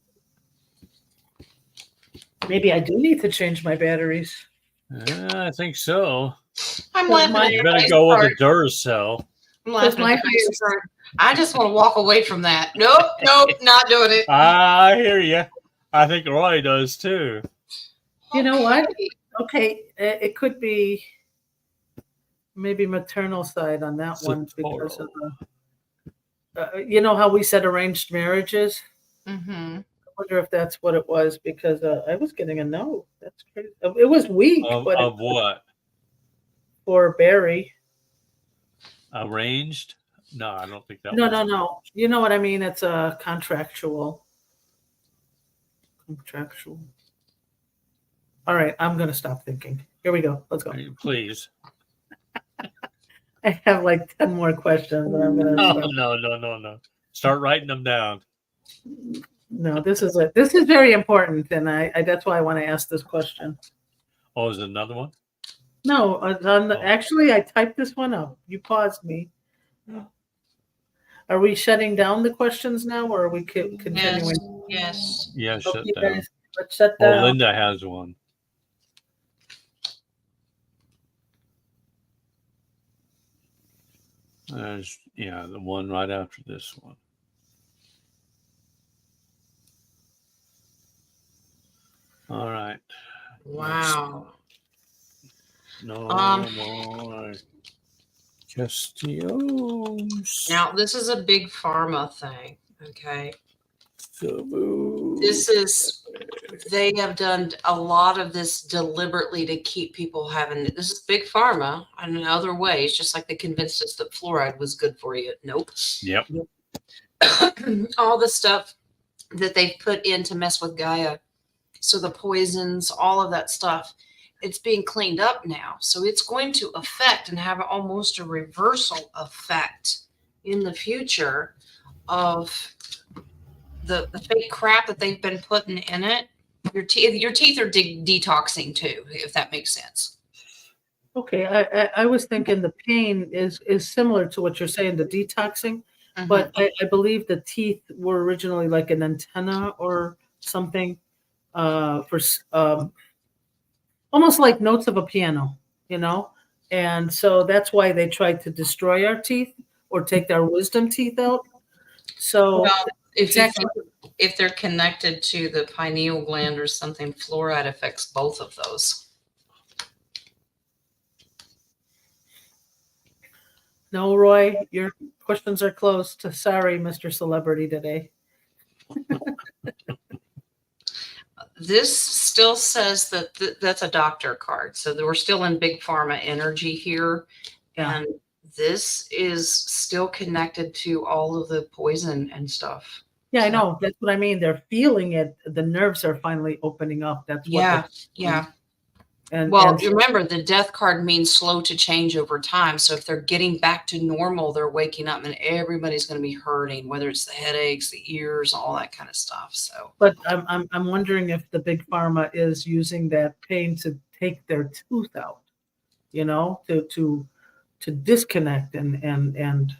Maybe I do need to change my batteries.
I think so.
I'm laughing at
You
your
better
face
go with
part.
a Duracell.
I'm laughing
my
at the face of her. I just want to walk away from that. Nope, not doing it.
I hear you. I think Roy does too.
You know what?
Okay.
Okay, it could be maybe maternal side on that one because of you know how we said arranged marriages?
Mm-hmm.
I wonder if that's what it was because I was getting a no. That's crazy. It was weak, but
Of what?
for Barry.
Arranged? No, I don't think that
No,
was.
no, no. You know what I mean? It's a contractual. Contractual. All right, I'm gonna stop thinking. Here we go. Let's go.
Please.
I have like 10 more questions, and I'm gonna.
No,
Stop.
no. Start writing them down.
No, this is it. This is very important, and I that's why I want to ask this question.
Oh, is it another one?
No, actually, I typed this one up. You paused me. Are we shutting down the questions now, or are we continuing?
Yes.
Yeah, shut
Okay,
down.
guys, let's shut
Oh,
down.
Linda has one. There's the one right after this one. All right.
Wow.
No more questions.
Now this is a big pharma thing. Okay.
This
They have done a lot of this deliberately to keep people having this is big pharma in other ways, just like they convinced us that fluoride was good for you. Nope.
Yep.
All the stuff that they've put in to mess with Gaia. So the poisons, all of that stuff, it's being cleaned up now. So it's going to affect and have almost a reversal effect in the future of the fake crap that they've been putting in it. Your teeth are detoxing too, if that makes sense.
Okay, I was thinking the pain is similar to what you're saying, the detoxing, but I believe the teeth were originally like an antenna or something for almost like notes of a piano, you know? And so that's why they tried to destroy our teeth or take our wisdom teeth out. So
well,
it's actually,
if they're connected to the pineal gland or something, fluoride affects both of those.
no, Roy, your questions are closed. Sorry, Mr. Celebrity today.
This still says that that's a doctor card. So we're still in big pharma energy here.
Yeah.
And this is still connected to all of the poison and stuff.
Yeah, I know. That's what I mean. They're feeling it. The nerves are finally opening up. That's what.
Yeah.
And
well, remember the death card means slow to change over time. So if they're getting back to normal, they're waking up and everybody's going to be hurting, whether it's the headaches, the ears, all that kind of stuff. So,
but I'm wondering if the big pharma is using that pain to take their tooth out, you know, to disconnect and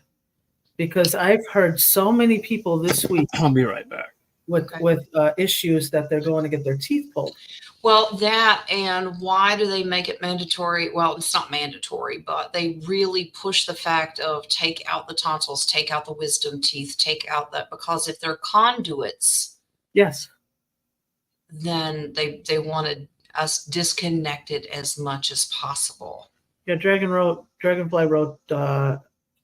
because I've heard so many people this week.
I'll be right back.
With issues that they're going to get their teeth pulled.
Well, that and why do they make it mandatory? Well, it's not mandatory, but they really push the fact of take out the tonsils, take out the wisdom teeth, take out that, because if they're conduits,
yes,
then they wanted us disconnected as much as possible.
Yeah, Dragonfly wrote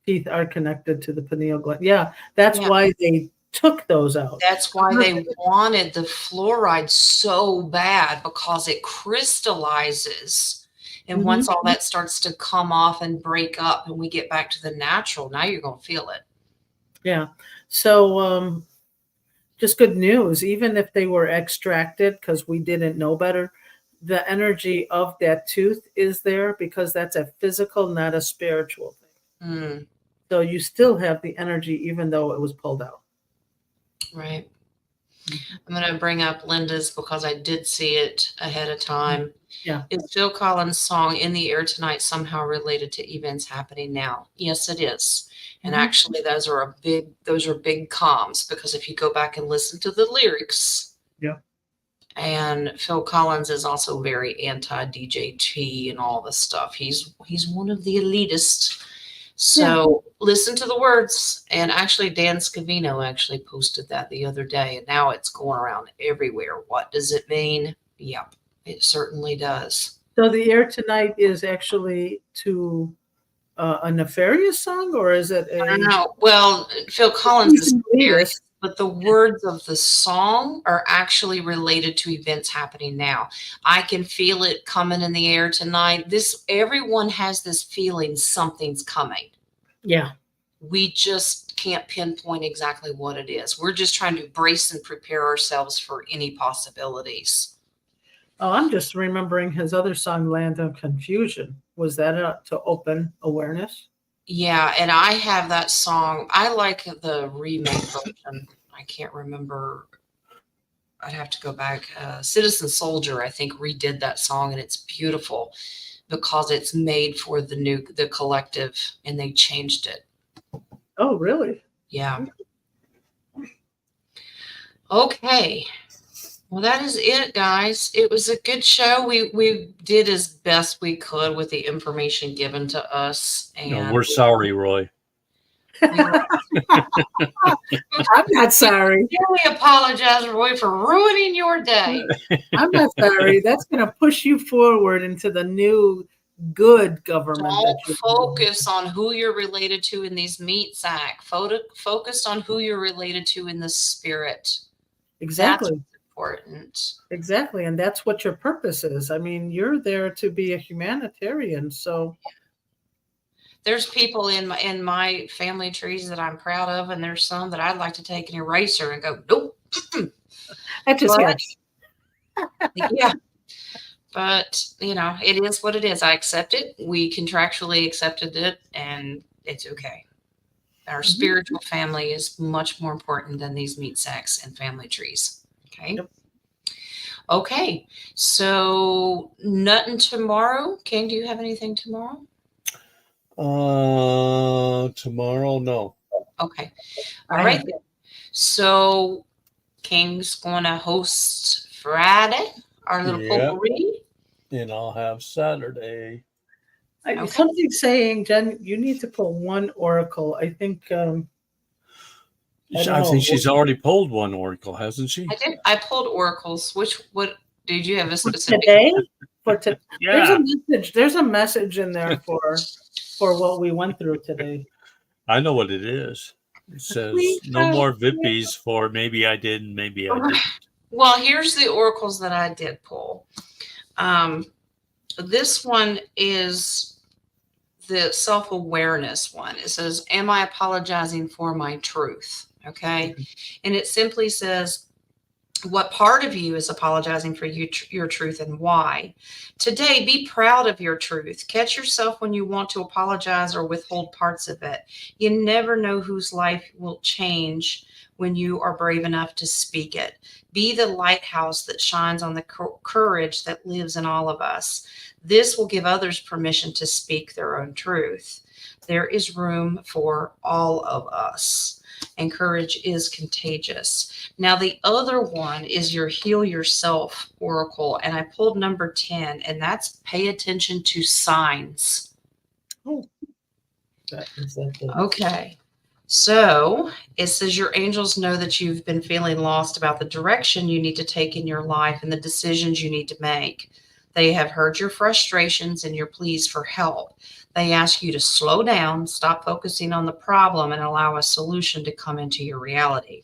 teeth are connected to the pineal gland. Yeah, that's why they took those out.
That's why they wanted the fluoride so bad, because it crystallizes. And once all that starts to come off and break up and we get back to the natural, now you're going to feel it.
Yeah. So just good news. Even if they were extracted because we didn't know better, the energy of that tooth is there because that's a physical, not a spiritual thing. So you still have the energy even though it was pulled out.
Right. I'm going to bring up Linda's because I did see it ahead of time.
Yeah.
Is Phil Collins' song In the Air Tonight somehow related to events happening now? Yes, it is. And actually those are big comms, because if you go back and listen to the lyrics.
Yeah.
And Phil Collins is also very anti-DJT and all this stuff. He's one of the elitists. So listen to the words. And actually, Dan Scavino actually posted that the other day, and now it's going around everywhere. What does it mean? Yep, it certainly does.
So the air tonight is actually to a nefarious song, or is it
I don't
a?
know. Well, Phil Collins
You
is
can believe
scary,
this.
but the words of the song are actually related to events happening now. I can feel it coming in the air tonight. Everyone has this feeling something's coming.
Yeah.
We just can't pinpoint exactly what it is. We're just trying to brace and prepare ourselves for any possibilities.
Oh, I'm just remembering his other song, Land of Confusion. Was that to open awareness?
Yeah, and I have that song. I like the remake version. I can't remember. I'd have to go back. Citizen Soldier, I think, redid that song, and it's beautiful because it's made for the collective, and they changed it.
Oh, really?
Yeah. Okay. Well, that is it, guys. It was a good show. We did as best we could with the information given to us, and
We're sorry, Roy.
we
I'm not sorry.
really apologize, Roy, for ruining your day.
I'm not sorry. That's going to push you forward into the new good government.
Don't focus on who you're related to in these meat sack. Focus on who you're related to in the spirit.
Exactly.
That's important.
Exactly. And that's what your purpose is. I mean, you're there to be a humanitarian. So
There's people in my family trees that I'm proud of, and there's some that I'd like to take an eraser and go, nope.
I just
But-
hurts.
Yeah. But, it is what it is. I accept it. We contractually accepted it, and it's okay. Our spiritual family is much more important than these meat sacks and family trees. Okay.
Yep.
Okay. So nothing tomorrow. King, do you have anything tomorrow?
Tomorrow, no.
Okay. All right. Then. So King's going to host Friday, our little potpourri.
And I'll have Saturday.
Okay.
Something saying, Jen, you need to pull one oracle. I think.
I think she's already pulled one oracle, hasn't she?
I did. I pulled oracles. What did you have a specific
today?
Yeah.
There's a message in there for what we went through today.
I know what it is. It says no more Vippies for maybe I did and maybe I didn't.
Well, here's the oracles that I did pull. This one is the self-awareness one. It says, am I apologizing for my truth? Okay. And it simply says, what part of you is apologizing for your truth and why? Today, be proud of your truth. Catch yourself when you want to apologize or withhold parts of it. You never know whose life will change when you are brave enough to speak it. Be the lighthouse that shines on the courage that lives in all of us. This will give others permission to speak their own truth. There is room for all of us. And courage is contagious. Now, the other one is your Heal Yourself Oracle. And I pulled number 10, and that's pay attention to signs.
Oh, that is that.
Okay. So it says your angels know that you've been feeling lost about the direction you need to take in your life and the decisions you need to make. They have heard your frustrations and your pleas for help. They ask you to slow down, stop focusing on the problem, and allow a solution to come into your reality.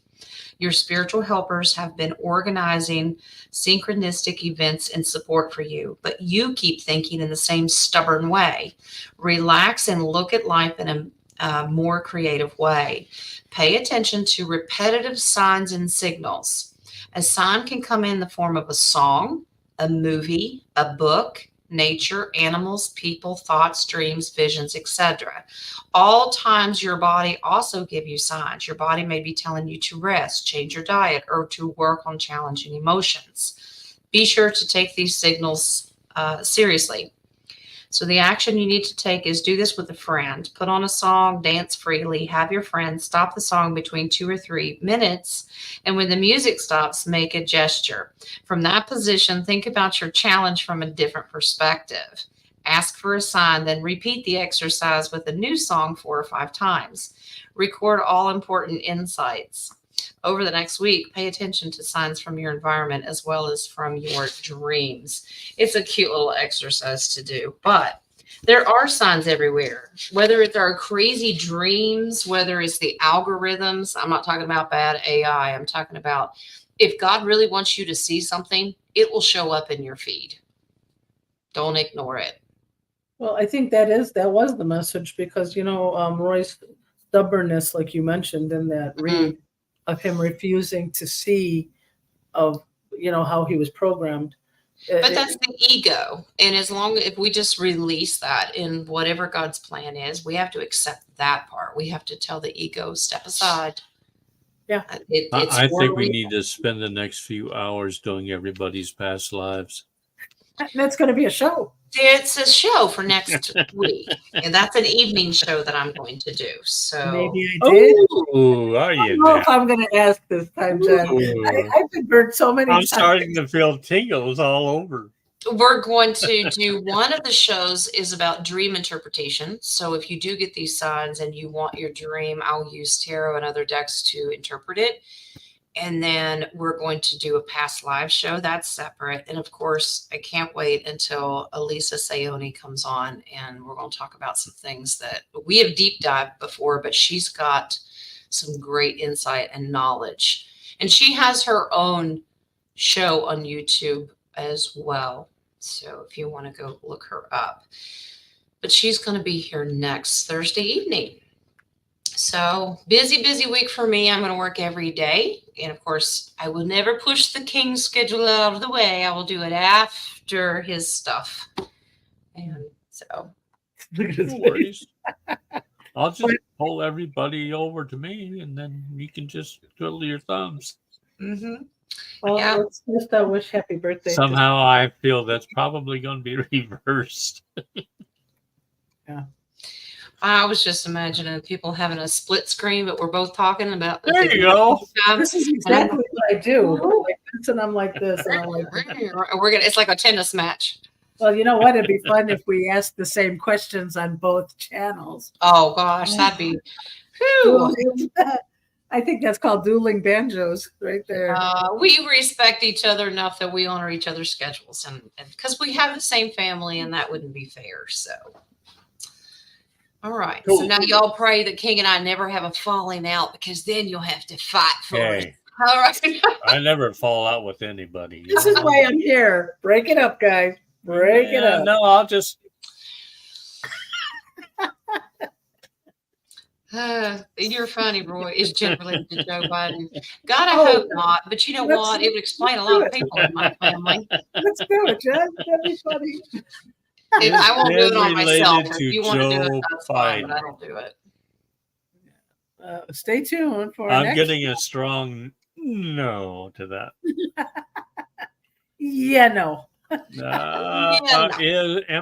Your spiritual helpers have been organizing synchronistic events in support for you, but you keep thinking in the same stubborn way. Relax and look at life in a more creative way. Pay attention to repetitive signs and signals. A sign can come in the form of a song, a movie, a book, nature, animals, people, thoughts, dreams, visions, etc. All times your body also give you signs. Your body may be telling you to rest, change your diet, or to work on challenging emotions. Be sure to take these signals seriously. So the action you need to take is do this with a friend. Put on a song, dance freely, have your friend stop the song between 2 or 3 minutes. And when the music stops, make a gesture. From that position, think about your challenge from a different perspective. Ask for a sign, then repeat the exercise with a new song 4 or 5 times. Record all important insights. Over the next week, pay attention to signs from your environment as well as from your dreams. It's a cute little exercise to do, but there are signs everywhere, whether it's our crazy dreams, whether it's the algorithms. I'm not talking about bad AI. I'm talking about if God really wants you to see something, it will show up in your feed. Don't ignore it.
Well, I think that was the message because, Roy's stubbornness, like you mentioned in that read, of him refusing to see of, how he was programmed.
But that's the ego. And if we just release that in whatever God's plan is, we have to accept that part. We have to tell the ego, step aside.
Yeah.
I think we need to spend the next few hours doing everybody's past lives.
That's going to be a show.
It's a show for next week. And that's an evening show that I'm going to do. So
maybe I did.
Ooh, are
I
you
don't know
now?
if I'm going to ask this time, Jen. I've been burnt so many
I'm
times.
starting to feel tingles all over.
we're going to do one of the shows is about dream interpretation. So if you do get these signs and you want your dream, I'll use tarot and other decks to interpret it. And then we're going to do a past live show that's separate. And of course, I can't wait until Elisa Sayoni comes on and we're going to talk about some things that we have deep dived before, but she's got some great insight and knowledge. And she has her own show on YouTube as well. So if you want to go look her up, but she's going to be here next Thursday evening. So busy week for me. I'm going to work every day. And of course, I will never push the King's schedule out of the way. I will do it after his stuff. And so.
No worries. I'll just pull everybody over to me and then you can just twiddle your thumbs.
Mm-hmm.
Well,
Yeah.
let's just wish happy birthday.
Somehow I feel that's probably going to be reversed.
Yeah.
I was just imagining people having a split screen, but we're both talking about.
There you go.
This is exactly what I do. I'm like this and I'm like this. And I'm like this.
It's like a tennis match.
Well, you know what? It'd be fun if we asked the same questions on both channels.
Oh gosh, that'd be. Whew.
I think that's called dueling banjos right there.
We respect each other enough that we honor each other's schedules, and because we have the same family, and that wouldn't be fair. So, all right.
Cool.
So now y'all pray that King and I never have a falling out, because then you'll have to fight for it. All right.
I never fall out with anybody.
This is why I'm here. Break it up, guys. Break it up.
No, I'll just.
You're funny, Roy. Is generally to Joe Biden. God, I hope not. But you know what? It would explain a lot of people in my family.
Let's do it, Jen. That'd be funny.
I won't do it on myself.
Related
If
to
you want to do it,
Joe
that's fine, but I
Biden.
don't do it.
Stay tuned for.
I'm
next
getting a strong no to that.
Yeah, no.
Am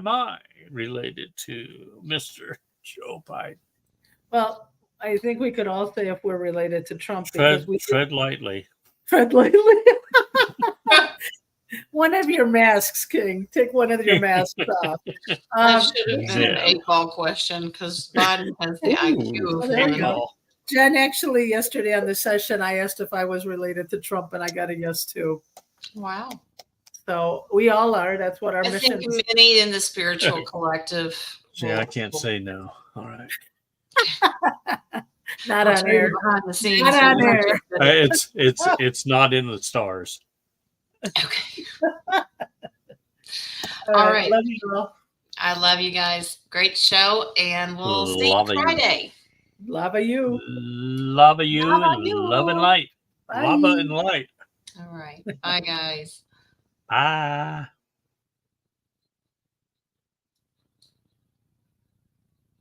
I related to Mr. Joe Biden?
Well, I think we could all say if we're related to Trump because we
Tread lightly.
tread lightly. One of your masks, King. Take one of your masks off.
That should have been an 8-ball question because Biden has the IQ of
there you
one.
go. Jen, actually, yesterday on the session, I asked if I was related to Trump, and I got a yes too.
Wow.
So we all are. That's what our
I
mission
think
is.
many in the spiritual collective.
Yeah, I can't say no. All right.
Not on air.
Behind the scenes.
Not on air.
It's not in the stars.
Okay.
All
right.
Love you all.
I love you guys. Great show, and we'll see you
Love you.
Friday.
Love you.
Love you
Love
and
you.
love and light.
Bye.
Lava and light.
All right. Bye, guys.
Bye.